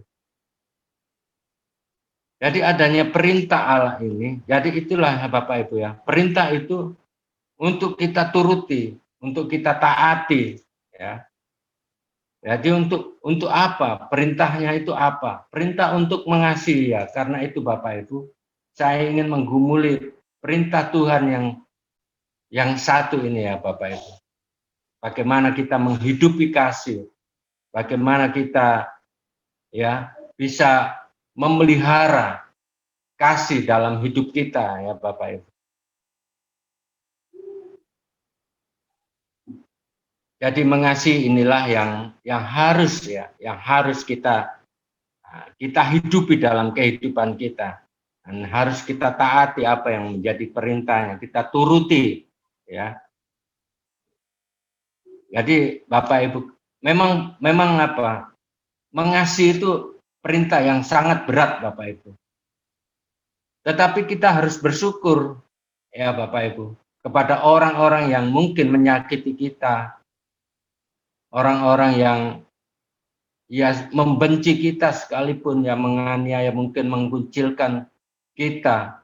Jadi adanya perintah Allah ini, jadi itulah Bapak Ibu ya, perintah itu untuk kita turuti, untuk kita taati ya. Jadi untuk apa? Perintahnya itu apa? Perintah untuk mengasihi ya. Karena itu Bapak Ibu, saya ingin menggumuli perintah Tuhan yang satu ini ya Bapak Ibu. Bagaimana kita menghidupi kasih, bagaimana kita ya bisa memelihara kasih dalam hidup kita ya Bapak Ibu. Jadi mengasihi inilah yang harus kita hidupi dalam kehidupan kita, dan harus kita taati apa yang menjadi perintahnya, kita turuti ya. Jadi Bapak Ibu, memang apa? Mengasihi itu perintah yang sangat berat Bapak Ibu. Tetapi kita harus bersyukur ya Bapak Ibu kepada orang-orang yang mungkin menyakiti kita, orang-orang yang ya membenci kita sekalipun, yang menganiaya, mungkin mengkucilkan kita,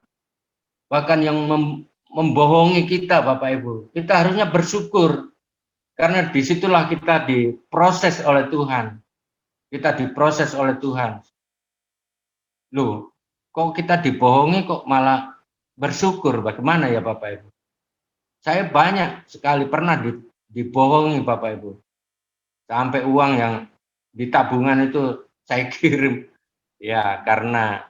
bahkan yang membohongi kita Bapak Ibu. Kita harusnya bersyukur, karena disitulah kita diproses oleh Tuhan. Kita diproses oleh Tuhan. Loh, kok kita dibohongi kok malah bersyukur? Bagaimana ya Bapak Ibu? Saya banyak sekali pernah dibohongi Bapak Ibu. Sampai uang yang di tabungan itu saya kirim. Ya, karena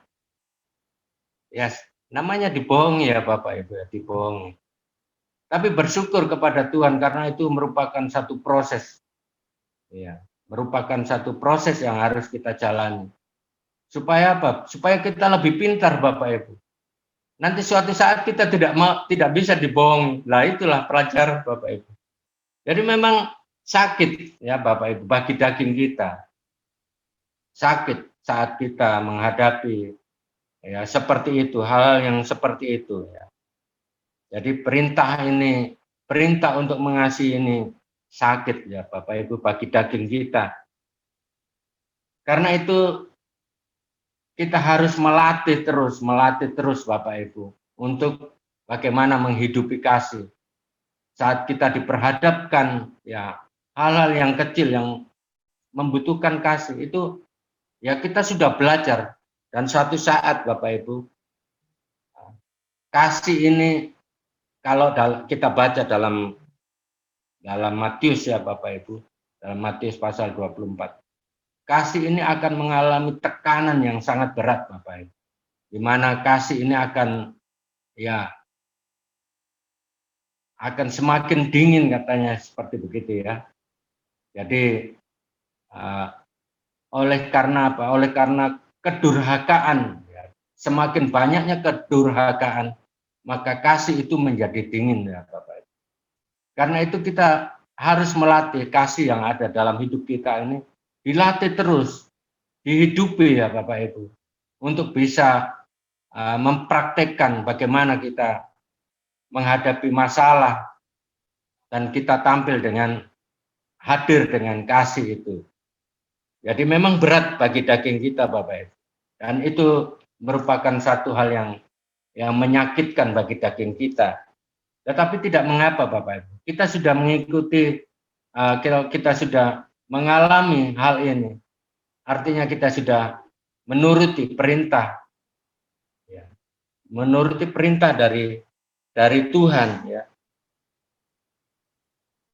ya namanya dibohongi ya Bapak Ibu, ya, dibohongi. Tapi bersyukur kepada Tuhan karena itu merupakan satu proses. Ya, merupakan satu proses yang harus kita jalani. Supaya apa? Supaya kita lebih pintar Bapak Ibu. Nanti suatu saat kita tidak bisa dibohongi. Lah itulah pelajaran Bapak Ibu. Jadi memang sakit ya Bapak Ibu bagi daging kita. Sakit saat kita menghadapi ya seperti itu, hal yang seperti itu ya. Jadi perintah untuk mengasihi ini sakit ya Bapak Ibu bagi daging kita. Karena itu kita harus melatih terus Bapak Ibu untuk bagaimana menghidupi kasih. Saat kita diperhadapkan ya hal-hal yang kecil yang membutuhkan kasih itu ya kita sudah belajar, dan suatu saat Bapak Ibu kasih ini kalau kita baca dalam Matius ya Bapak Ibu, dalam Matius pasal 24. Kasih ini akan mengalami tekanan yang sangat berat Bapak Ibu. Di mana kasih ini akan semakin dingin katanya seperti begitu ya. Jadi oleh karena apa? Oleh karena kedurhakaan, ya. Semakin banyaknya kedurhakaan, maka kasih itu menjadi dingin ya Bapak Ibu. Karena itu kita harus melatih kasih yang ada dalam hidup kita ini, dilatih terus, dihidupi ya Bapak Ibu, untuk bisa mempraktekkan bagaimana kita menghadapi masalah dan kita tampil dengan hadir dengan kasih itu. Jadi memang berat bagi daging kita Bapak Ibu, dan itu merupakan satu hal yang menyakitkan bagi daging kita. Tetapi tidak mengapa Bapak Ibu, kita sudah mengikuti, kita sudah mengalami hal ini, artinya kita sudah menuruti perintah, ya, menuruti perintah dari Tuhan ya.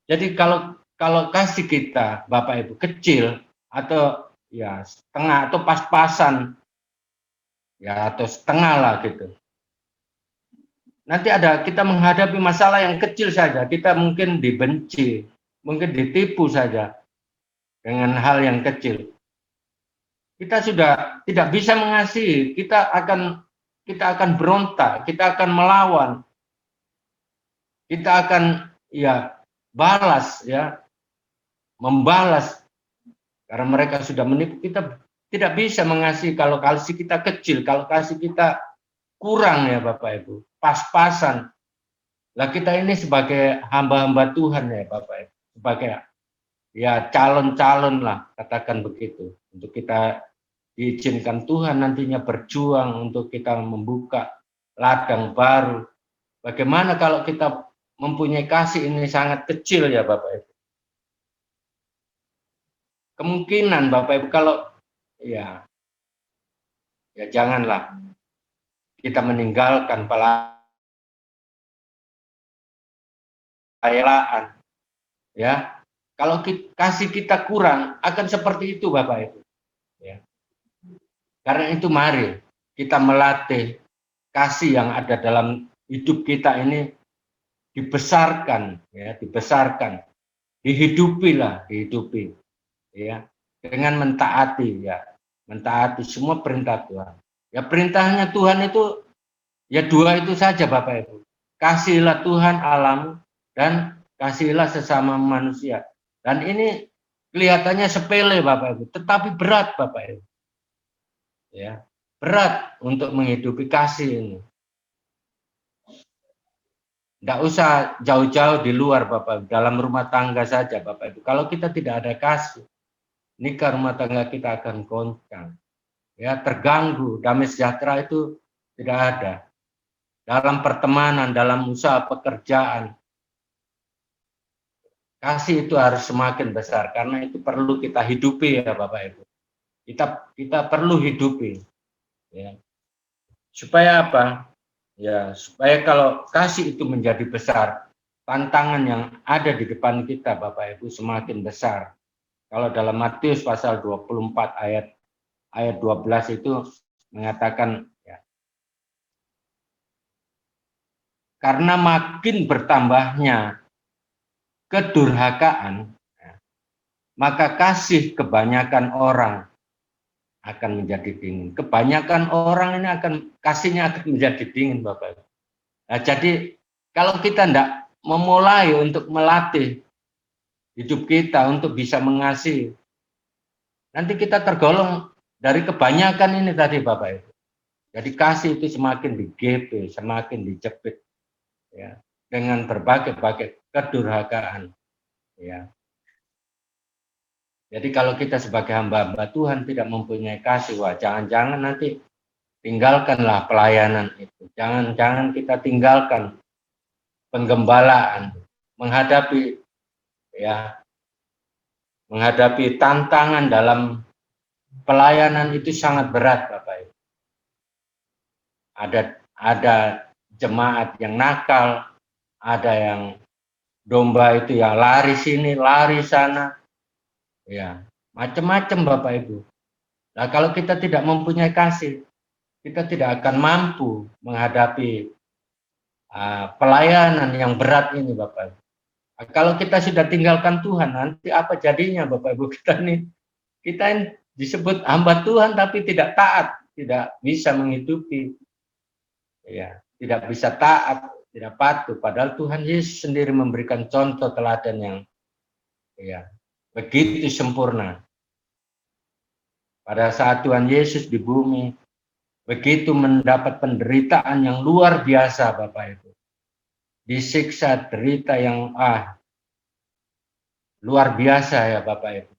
Jadi kalau kasih kita Bapak Ibu kecil atau ya setengah atau pas-pasan ya atau setengah lah gitu. Nanti kita menghadapi masalah yang kecil saja, kita mungkin dibenci, mungkin ditipu saja dengan hal yang kecil. Kita sudah tidak bisa mengasihi, kita akan berontak, kita akan melawan. Kita akan balas ya, membalas karena mereka sudah menipu. Kita tidak bisa mengasihi kalau kasih kita kecil, kalau kasih kita kurang ya Bapak Ibu, pas-pasan. Lah kita ini sebagai hamba-hamba Tuhan ya Bapak Ibu, sebagai ya calon-calon lah katakan begitu, untuk kita diizinkan Tuhan nantinya berjuang untuk kita membuka ladang baru. Bagaimana kalau kita mempunyai kasih ini sangat kecil ya Bapak Ibu. Kemungkinan Bapak Ibu kalau ya janganlah kita meninggalkan pelayanan ya. Kalau kasih kita kurang akan seperti itu Bapak Ibu. Ya. Karena itu mari kita melatih kasih yang ada dalam hidup kita ini dibesarkan ya, dibesarkan, dihidupi ya, dengan mentaati semua perintah Tuhan. Ya perintahnya Tuhan itu ya dua itu saja Bapak Ibu. Kasihilah Tuhan Allahmu dan kasihilah sesama manusia. Dan ini kelihatannya sepele Bapak Ibu, tetapi berat Bapak Ibu. Ya, berat untuk menghidupi kasih ini. Tidak usah jauh-jauh di luar Bapak, dalam rumah tangga saja Bapak Ibu. Kalau kita tidak ada kasih, nikah rumah tangga kita akan goncang. Ya, terganggu, damai sejahtera itu tidak ada. Dalam pertemanan, dalam usaha pekerjaan. Kasih itu harus semakin besar karena itu perlu kita hidupi ya Bapak Ibu. Kita perlu hidupi. Ya. Supaya apa? Ya, supaya kalau kasih itu menjadi besar, tantangan yang ada di depan kita Bapak Ibu semakin besar. Kalau dalam Matius pasal 24 ayat 12 itu mengatakan ya, karena makin bertambahnya kedurhakaan, ya, maka kasih kebanyakan orang akan menjadi dingin. Kebanyakan orang ini kasihnya akan menjadi dingin Bapak Ibu. Nah, jadi kalau kita tidak memulai untuk melatih hidup kita untuk bisa mengasihi, nanti kita tergolong dari kebanyakan ini tadi Bapak Ibu. Jadi kasih itu semakin digepe, semakin dijepit ya, dengan berbagai kedurhakaan ya. Jadi kalau kita sebagai hamba-hamba Tuhan tidak mempunyai kasih, wah jangan-jangan nanti tinggalkanlah pelayanan itu. Jangan-jangan kita tinggalkan penggembalaan, menghadapi tantangan dalam pelayanan itu sangat berat Bapak Ibu. Ada jemaat yang nakal, ada yang domba itu yang lari sini, lari sana, ya macam-macam Bapak Ibu. Nah kalau kita tidak mempunyai kasih, kita tidak akan mampu menghadapi pelayanan yang berat ini Bapak Ibu. Nah, kalau kita sudah tinggalkan Tuhan, nanti apa jadinya Bapak Ibu kita nih? Kita ini disebut hamba Tuhan tapi tidak taat, tidak bisa menghidupi, ya, tidak bisa taat, tidak patuh. Padahal Tuhan Yesus sendiri memberikan contoh teladan yang, ya, begitu sempurna. Pada saat Tuhan Yesus di bumi, begitu mendapat penderitaan yang luar biasa, Bapak Ibu. Disiksa, derita yang luar biasa ya Bapak Ibu.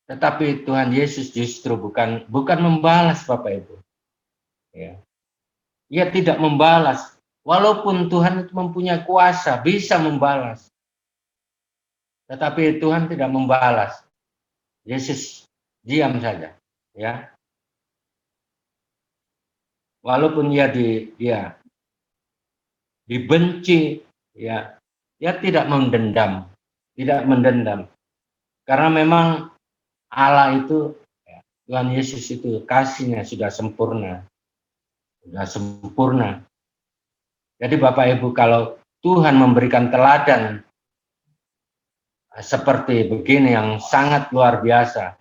Tetapi Tuhan Yesus justru bukan membalas Bapak Ibu. Ya. Ia tidak membalas. Walaupun Tuhan itu mempunyai kuasa, bisa membalas. Tetapi Tuhan tidak membalas. Yesus diam saja, ya. Walaupun dia dibenci, ya, dia tidak mendendam, karena memang Allah itu, ya, Tuhan Yesus itu kasihnya sudah sempurna, Jadi Bapak Ibu, kalau Tuhan memberikan teladan seperti begini yang sangat luar biasa,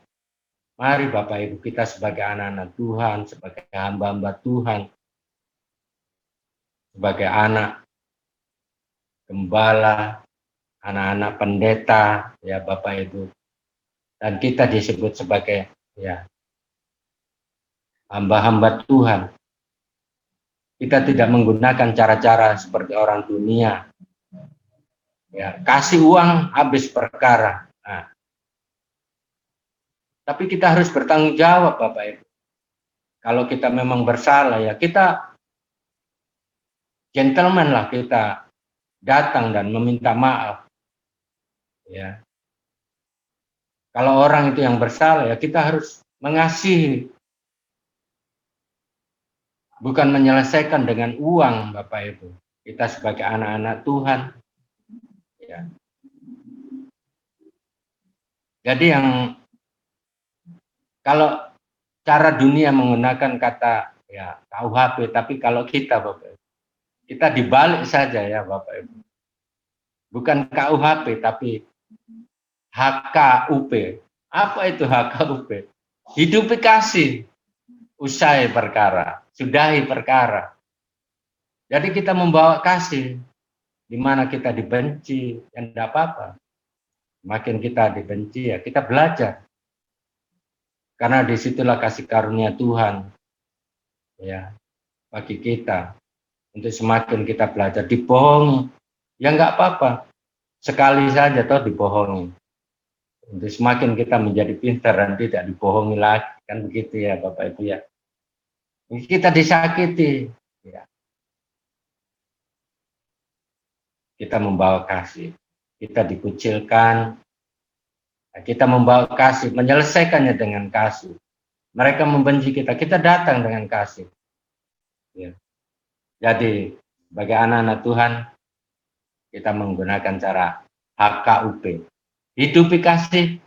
mari Bapak Ibu kita sebagai anak-anak Tuhan, sebagai hamba-hamba Tuhan, sebagai anak gembala, anak-anak pendeta, ya Bapak Ibu, dan kita disebut sebagai, ya, hamba-hamba Tuhan. Kita tidak menggunakan cara-cara seperti orang dunia, ya, kasih uang habis perkara. Nah, tapi kita harus bertanggung jawab Bapak Ibu. Kalau kita memang bersalah, ya kita gentleman lah, kita datang dan meminta maaf. Ya. Kalau orang itu yang bersalah, ya kita harus mengasihi. Bukan menyelesaikan dengan uang Bapak Ibu. Kita sebagai anak-anak Tuhan. Ya. Jadi yang kalau cara dunia menggunakan kata, ya, KUHP, tapi kalau kita Bapak Ibu, kita dibalik saja ya Bapak Ibu. Bukan KUHP tapi HKUP. Apa itu HKUP? Hidupi kasih, usai perkara, sudahi perkara. Jadi kita membawa kasih, di mana kita dibenci, ya tidak apa-apa. Makin kita dibenci, ya kita belajar. Karena disitulah kasih karunia Tuhan, ya, bagi kita. Untuk semakin kita belajar, dibohongi, ya nggak apa-apa. Sekali saja toh dibohongi. Untuk semakin kita menjadi pintar dan tidak dibohongi lagi, kan begitu ya Bapak Ibu ya. Kita disakiti, ya. Kita membawa kasih, kita dikucilkan, kita membawa kasih, menyelesaikannya dengan kasih. Mereka membenci kita, kita datang dengan kasih. Ya. Jadi, sebagai anak-anak Tuhan, kita menggunakan cara HKUP. Hidupi kasih,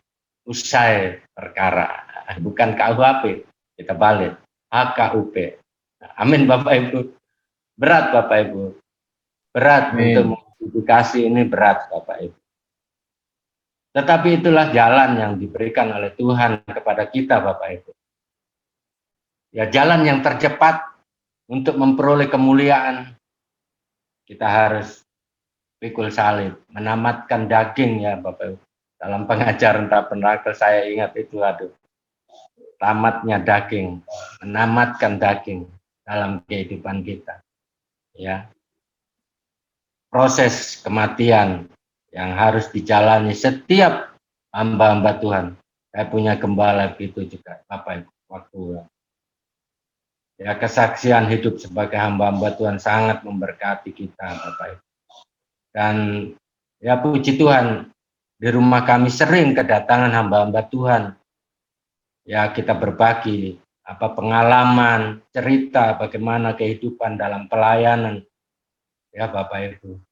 usai perkara. Bukan KUHP, kita balik. HKUP. Amin Bapak Ibu. Berat Bapak Ibu. Berat. Amin. Untuk menghidupi kasih ini berat Bapak Ibu. Tetapi itulah jalan yang diberikan oleh Tuhan kepada kita Bapak Ibu. Ya, jalan yang tercepat untuk memperoleh kemuliaan. Kita harus pikul salib, menamatkan daging ya Bapak Ibu. Dalam pengajaran tabernakel saya ingat itu, aduh. Tamatnya daging, menamatkan daging dalam kehidupan kita. Ya. Proses kematian yang harus dijalani setiap hamba-hamba Tuhan. Saya punya gembala gitu juga Bapak Ibu, waktu ya, kesaksian hidup sebagai hamba-hamba Tuhan sangat memberkati kita Bapak Ibu. Dan ya puji Tuhan, di rumah kami sering kedatangan hamba-hamba Tuhan. Ya kita berbagi pengalaman, cerita bagaimana kehidupan dalam pelayanan, ya Bapak Ibu.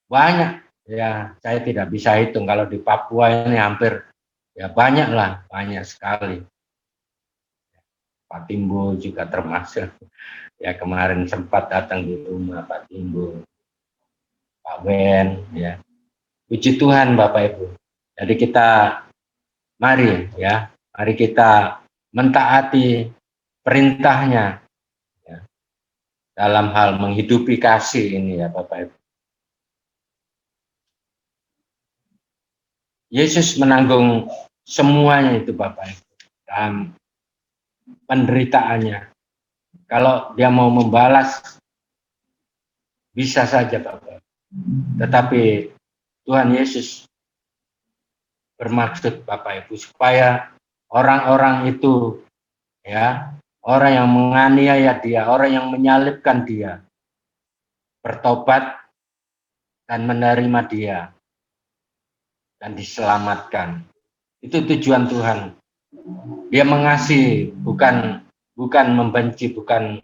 Banyak, ya saya tidak bisa hitung, kalau di Papua ini hampir, ya banyak sekali. Pak Timbul juga termasuk, ya kemarin sempat datang di rumah Pak Timbul, Pak Wen, ya. Puji Tuhan Bapak Ibu. Jadi mari kita mentaati perintahnya, ya, dalam hal menghidupi kasih ini ya Bapak Ibu. Yesus menanggung semuanya itu Bapak Ibu dalam penderitaannya. Kalau dia mau membalas, bisa saja Bapak Ibu. Tetapi Tuhan Yesus bermaksud Bapak Ibu supaya orang-orang itu, ya, orang yang menganiaya dia, orang yang menyalibkan dia, bertobat dan menerima dia dan diselamatkan. Itu tujuan Tuhan. Dia mengasihi, bukan membenci, bukan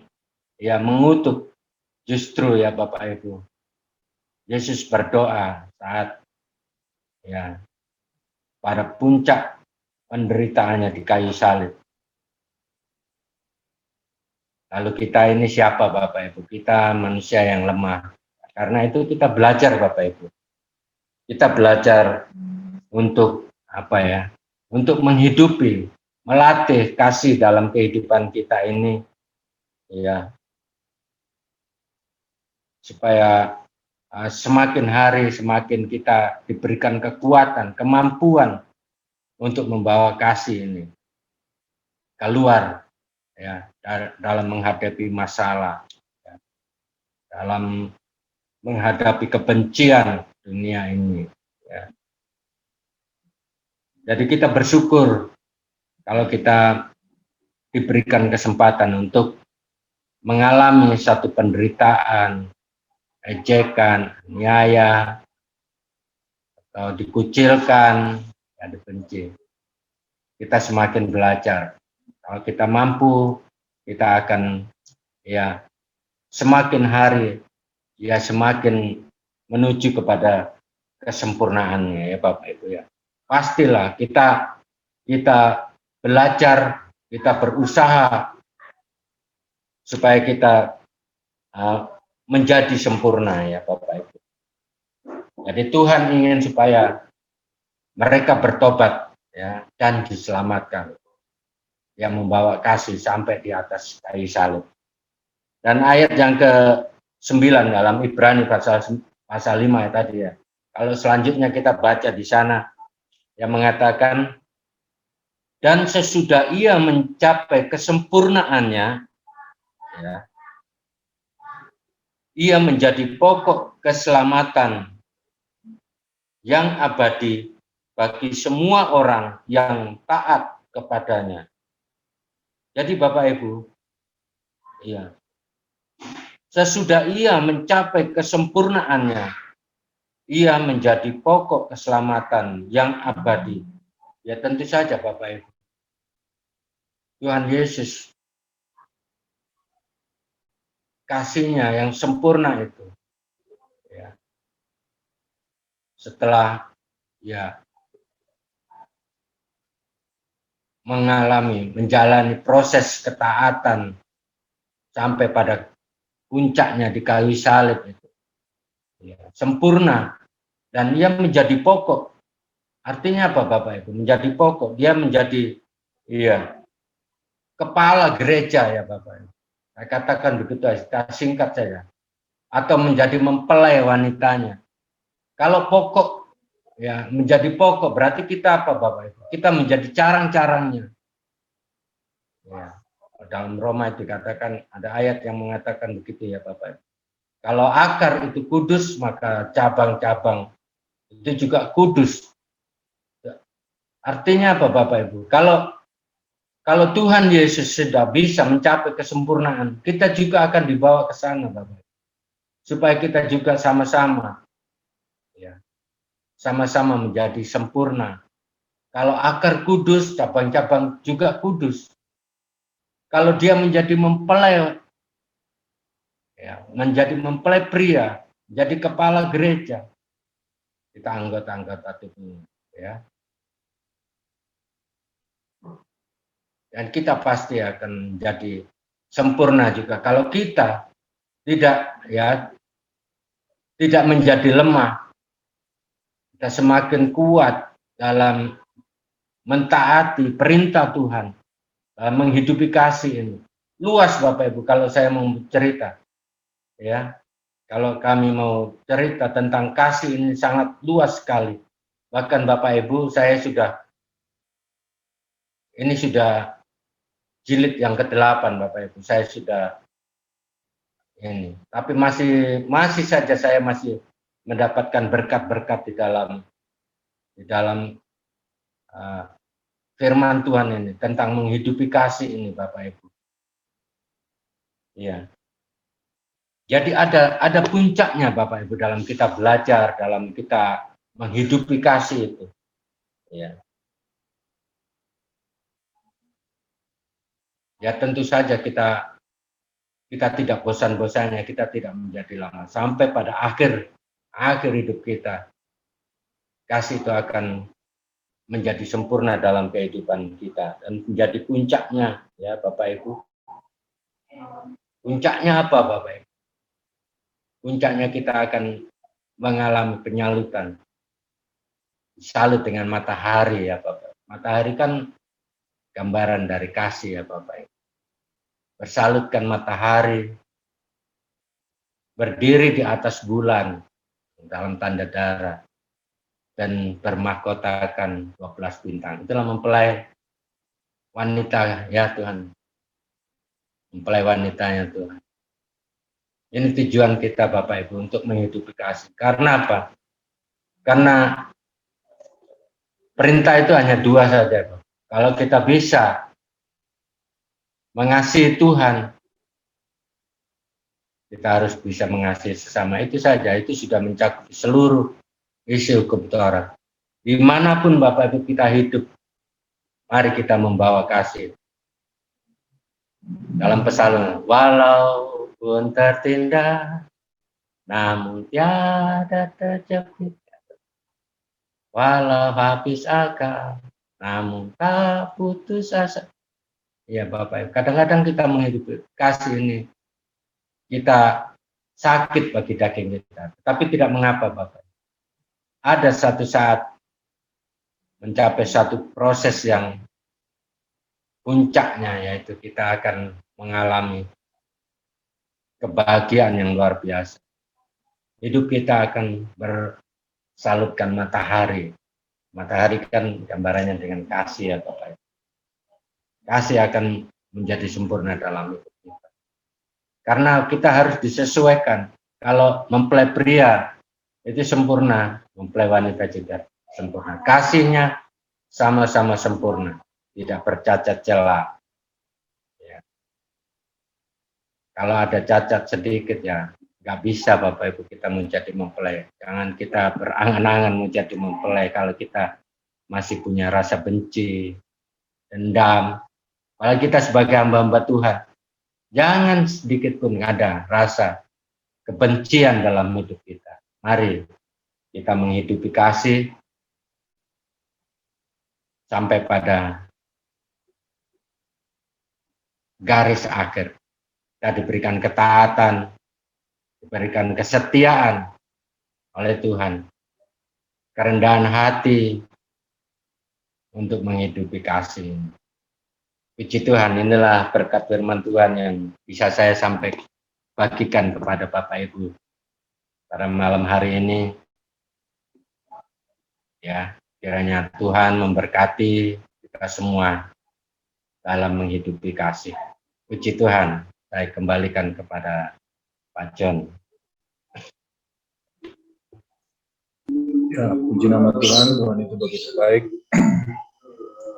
ya mengutuk. Justru ya Bapak Ibu, Yesus berdoa saat ya pada puncak penderitaannya di kayu salib. Lalu kita ini siapa Bapak Ibu? Kita manusia yang lemah. Karena itu kita belajar Bapak Ibu. Kita belajar untuk untuk menghidupi, melatih kasih dalam kehidupan kita ini, ya, supaya semakin hari semakin kita diberikan kekuatan, kemampuan untuk membawa kasih ini keluar, ya, dalam menghadapi masalah, ya, dalam menghadapi kebencian dunia ini, ya. Jadi kita bersyukur kalau kita diberikan kesempatan untuk mengalami satu penderitaan, ejekan, aniaya, atau dikucilkan, ya, dibenci. Kita semakin belajar. Kalau kita mampu, kita akan ya semakin hari ya semakin menuju kepada kesempurnaannya ya Bapak Ibu ya. Pastilah kita belajar, kita berusaha supaya kita menjadi sempurna ya Bapak Ibu. Jadi Tuhan ingin supaya mereka bertobat ya dan diselamatkan, yang membawa kasih sampai di atas kayu salib. Dan ayat yang ke-9 dalam Ibrani pasal 5 ya tadi ya. Kalau selanjutnya kita baca di sana yang mengatakan, dan sesudah ia mencapai kesempurnaannya, ya, ia menjadi pokok keselamatan yang abadi bagi semua orang yang taat kepadanya. Jadi Bapak Ibu, ya, sesudah ia mencapai kesempurnaannya, ia menjadi pokok keselamatan yang abadi. Ya tentu saja Bapak Ibu, Tuhan Yesus kasihnya yang sempurna itu, ya, setelah ya menjalani proses ketaatan sampai pada puncaknya di kayu salib itu, ya, sempurna, dan ia menjadi pokok. Artinya apa Bapak Ibu? Menjadi pokok, dia menjadi kepala gereja ya Bapak Ibu. Saya katakan begitu, kita singkat saja. Atau menjadi mempelai wanitanya. Kalau pokok ya menjadi pokok, berarti kita apa Bapak Ibu? Kita menjadi carang-carangnya. Ya, dalam Roma itu dikatakan, ada ayat yang mengatakan begitu ya Bapak Ibu. Kalau akar itu kudus, maka cabang-cabang itu juga kudus. Artinya apa Bapak Ibu? Kalau Tuhan Yesus sudah bisa mencapai kesempurnaan, kita juga akan dibawa ke sana Bapak Ibu. Supaya kita juga sama-sama ya, sama-sama menjadi sempurna. Kalau akar kudus, cabang-cabang juga kudus. kalau dia menjadi mempelai, ya, menjadi mempelai pria, jadi kepala gereja, kita anggota-anggota tubuh, ya. Dan kita pasti akan menjadi sempurna juga kalau kita tidak menjadi lemah. Kita semakin kuat dalam mentaati perintah Tuhan, dalam menghidupi kasih ini. Luas Bapak Ibu kalau saya mau cerita. Ya. Kalau kami mau cerita tentang kasih ini sangat luas sekali. Bahkan Bapak Ibu, saya sudah jilid yang ke-8 Bapak Ibu. Saya sudah ini, tapi masih saja saya masih mendapatkan berkat-berkat di dalam firman Tuhan ini tentang menghidupi kasih ini Bapak Ibu. Iya. Jadi ada puncaknya Bapak Ibu dalam kita belajar, dalam kita menghidupi kasih itu. Ya. Ya tentu saja kita tidak bosan-bosannya, kita tidak menjadi lama sampai pada akhir hidup kita. Kasih itu akan menjadi sempurna dalam kehidupan kita dan menjadi puncaknya ya Bapak Ibu. Puncaknya apa Bapak Ibu? Puncaknya kita akan mengalami penyalutan. Salut dengan matahari ya Bapak. Matahari kan gambaran dari kasih ya Bapak Ibu. Bersalutkan matahari, berdiri di atas bulan dalam tanda darah, dan bermahkotakan 12 bintang. Itulah mempelai wanita ya Tuhan. Mempelai wanitanya Tuhan. Ini tujuan kita Bapak Ibu untuk menghidupi kasih. Karena apa? Karena perintah itu hanya 2 saja. Kalau kita bisa mengasihi Tuhan, kita harus bisa mengasihi sesama. Itu saja, itu sudah mencakup seluruh isi hukum Taurat. Dimanapun Bapak Ibu kita hidup, mari kita membawa kasih. Dalam Psalm, walaupun tertindas, namun tiada terjepit. Walau habis akal, namun tak putus asa. Ya Bapak, kadang-kadang kita menghidupi kasih ini, kita sakit bagi daging kita. Tapi tidak mengapa Bapak. Ada satu saat mencapai satu proses yang puncaknya, yaitu kita akan mengalami kebahagiaan yang luar biasa. Hidup kita akan bersalutkan matahari. Matahari kan gambarannya dengan kasih ya Bapak. Kasih akan menjadi sempurna dalam hidup kita. Karena kita harus disesuaikan. Kalau mempelai pria itu sempurna, mempelai wanita juga sempurna. Kasihnya sama-sama sempurna, tidak bercacat celah. Ya. Kalau ada cacat sedikit ya, nggak bisa Bapak Ibu kita menjadi mempelai. Jangan kita berangan-angan menjadi mempelai kalau kita masih punya rasa benci, dendam. Kalau kita sebagai hamba-hamba Tuhan, jangan sedikit pun ada rasa kebencian dalam hidup kita. Mari kita menghidupi kasih sampai pada garis akhir. Kita diberikan ketaatan, diberikan kesetiaan oleh Tuhan, kerendahan hati untuk menghidupi kasih. Puji Tuhan, inilah berkat firman Tuhan yang bisa saya sampaikan, bagikan kepada Bapak Ibu pada malam hari ini. Ya, kiranya Tuhan memberkati kita semua dalam menghidupi kasih. Puji Tuhan, saya kembalikan kepada Pak John. Ya, puji nama Tuhan, Tuhan itu begitu baik.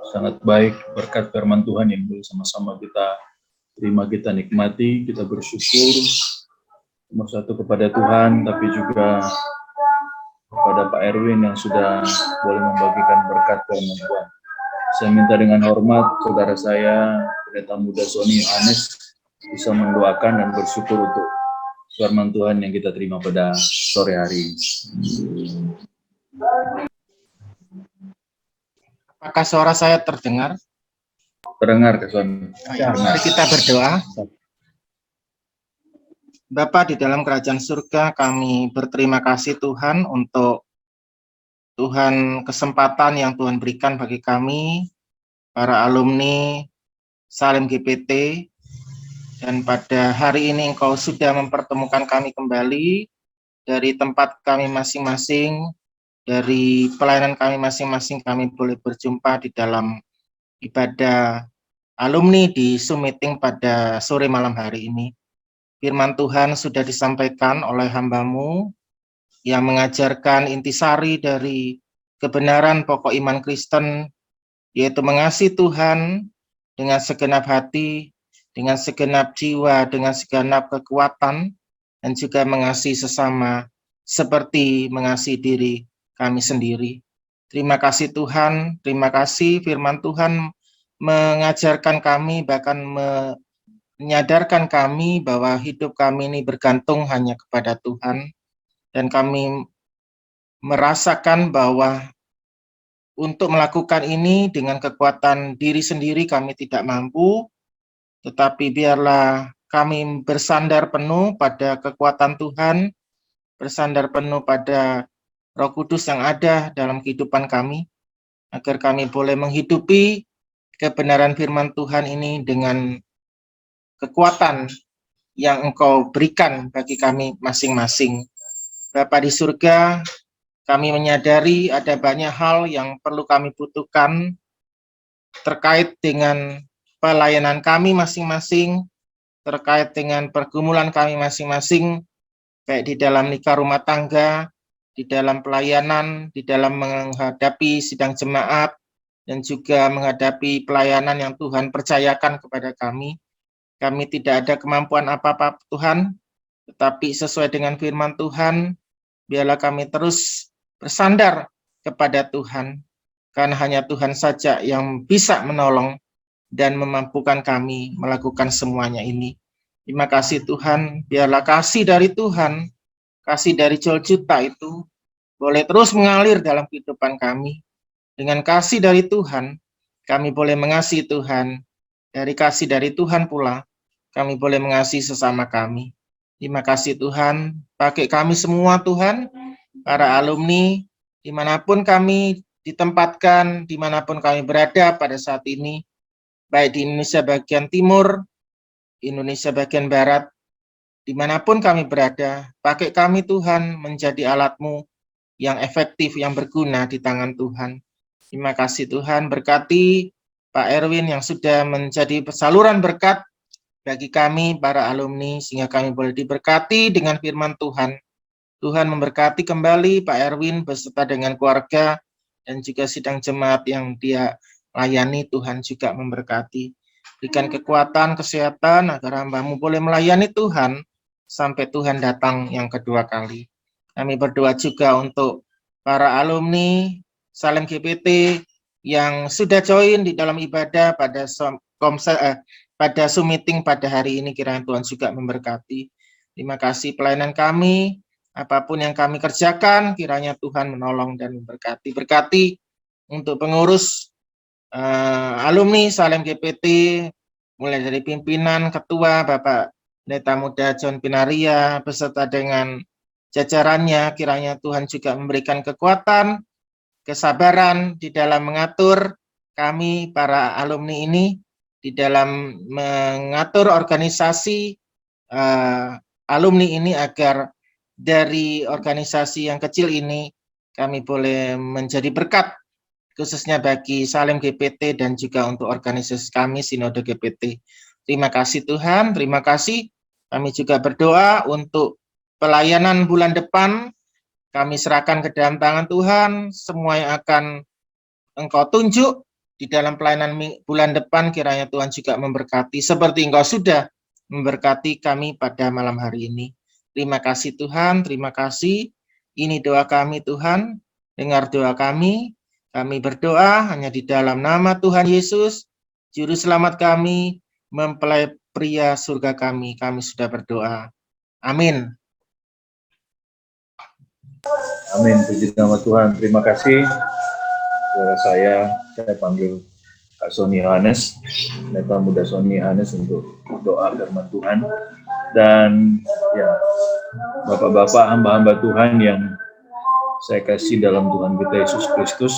Sangat baik berkat firman Tuhan yang boleh sama-sama kita terima, kita nikmati, kita bersyukur nomor satu kepada Tuhan, tapi juga kepada Pak Erwin yang sudah boleh membagikan berkat firman Tuhan. Saya minta dengan hormat saudara saya pendeta muda Sony Yohanes bisa mendoakan dan bersyukur untuk firman Tuhan yang kita terima pada sore hari ini. Apakah suara saya terdengar? Terdengar, Kak Sony. Mari kita berdoa. Bapa di dalam kerajaan surga, kami berterima kasih Tuhan untuk Tuhan kesempatan yang Tuhan berikan bagi kami, para alumni Salim GPT, dan pada hari ini Engkau sudah mempertemukan kami kembali dari tempat kami masing-masing, dari pelayanan kami masing-masing, kami boleh berjumpa di dalam ibadah alumni di Zoom meeting pada sore malam hari ini. Firman Tuhan sudah disampaikan oleh hamba-Mu yang mengajarkan intisari dari kebenaran pokok iman Kristen, yaitu mengasihi Tuhan dengan segenap hati, dengan segenap jiwa, dengan segenap kekuatan, dan juga mengasihi sesama seperti mengasihi diri kami sendiri. Terima kasih Tuhan, terima kasih firman Tuhan mengajarkan kami, bahkan menyadarkan kami bahwa hidup kami ini bergantung hanya kepada Tuhan, dan kami merasakan bahwa untuk melakukan ini dengan kekuatan diri sendiri kami tidak mampu, tetapi biarlah kami bersandar penuh pada kekuatan Tuhan, bersandar penuh pada Roh Kudus yang ada dalam kehidupan kami, agar kami boleh menghidupi kebenaran firman Tuhan ini dengan kekuatan yang Engkau berikan bagi kami masing-masing. Bapa di surga, kami menyadari ada banyak hal yang perlu kami butuhkan terkait dengan pelayanan kami masing-masing, terkait dengan pergumulan kami masing-masing, baik di dalam nikah rumah tangga, di dalam pelayanan, di dalam menghadapi sidang jemaat, dan juga menghadapi pelayanan yang Tuhan percayakan kepada kami. Kami tidak ada kemampuan apa-apa Tuhan, tetapi sesuai dengan firman Tuhan, biarlah kami terus bersandar kepada Tuhan, karena hanya Tuhan saja yang bisa menolong dan memampukan kami melakukan semuanya ini. Terima kasih Tuhan, biarlah kasih dari Tuhan, kasih dari Joljuta itu, boleh terus mengalir dalam kehidupan kami. Dengan kasih dari Tuhan, kami boleh mengasihi Tuhan. Dari kasih dari Tuhan pula, kami boleh mengasihi sesama kami. Terima kasih Tuhan, pakai kami semua Tuhan, para alumni, dimanapun kami ditempatkan, dimanapun kami berada pada saat ini, baik di Indonesia bagian timur, Indonesia bagian barat, dimanapun kami berada, pakai kami Tuhan menjadi alat-Mu yang efektif, yang berguna di tangan Tuhan. Terima kasih Tuhan, berkati Pak Erwin yang sudah menjadi saluran berkat bagi kami para alumni, sehingga kami boleh diberkati dengan firman Tuhan. Tuhan memberkati kembali Pak Erwin beserta dengan keluarga dan juga sidang jemaat yang dia layani. Tuhan juga memberkati. Berikan kekuatan, kesehatan agar hamba-Mu boleh melayani Tuhan sampai Tuhan datang yang kedua kali. Kami berdoa juga untuk para alumni Salim GPT yang sudah join di dalam ibadah pada pada Zoom meeting pada hari ini, kiranya Tuhan juga memberkati. Terima kasih pelayanan kami, apapun yang kami kerjakan, kiranya Tuhan menolong dan memberkati. Berkati untuk pengurus alumni Salim GPT, mulai dari pimpinan, ketua, Bapak Pendeta Muda John Pinaria, beserta dengan jajarannya, kiranya Tuhan juga memberikan kekuatan, kesabaran di dalam mengatur kami para alumni ini, di dalam mengatur organisasi alumni ini, agar dari organisasi yang kecil ini kami boleh menjadi berkat, khususnya bagi Salim GPT dan juga untuk organisasi kami Sinode GPT. Terima kasih Tuhan, terima kasih. Kami juga berdoa untuk pelayanan bulan depan, kami serahkan ke dalam tangan Tuhan, semua yang akan Engkau tunjuk di dalam pelayanan bulan depan, kiranya Tuhan juga memberkati seperti Engkau sudah memberkati kami pada malam hari ini. Terima kasih Tuhan, terima kasih. Ini doa kami Tuhan, dengar doa kami. Kami berdoa hanya di dalam nama Tuhan Yesus, Juru selamat kami, mempelai pria surga kami sudah berdoa. Amin. Amin. Puji nama Tuhan. Terima kasih. Saudara saya panggil Kak Sony Yohanes, Pendeta Muda Sony Yohanes untuk doa firman Tuhan. Dan ya, Bapak-bapak, hamba-hamba Tuhan yang saya kasih dalam Tuhan kita Yesus Kristus.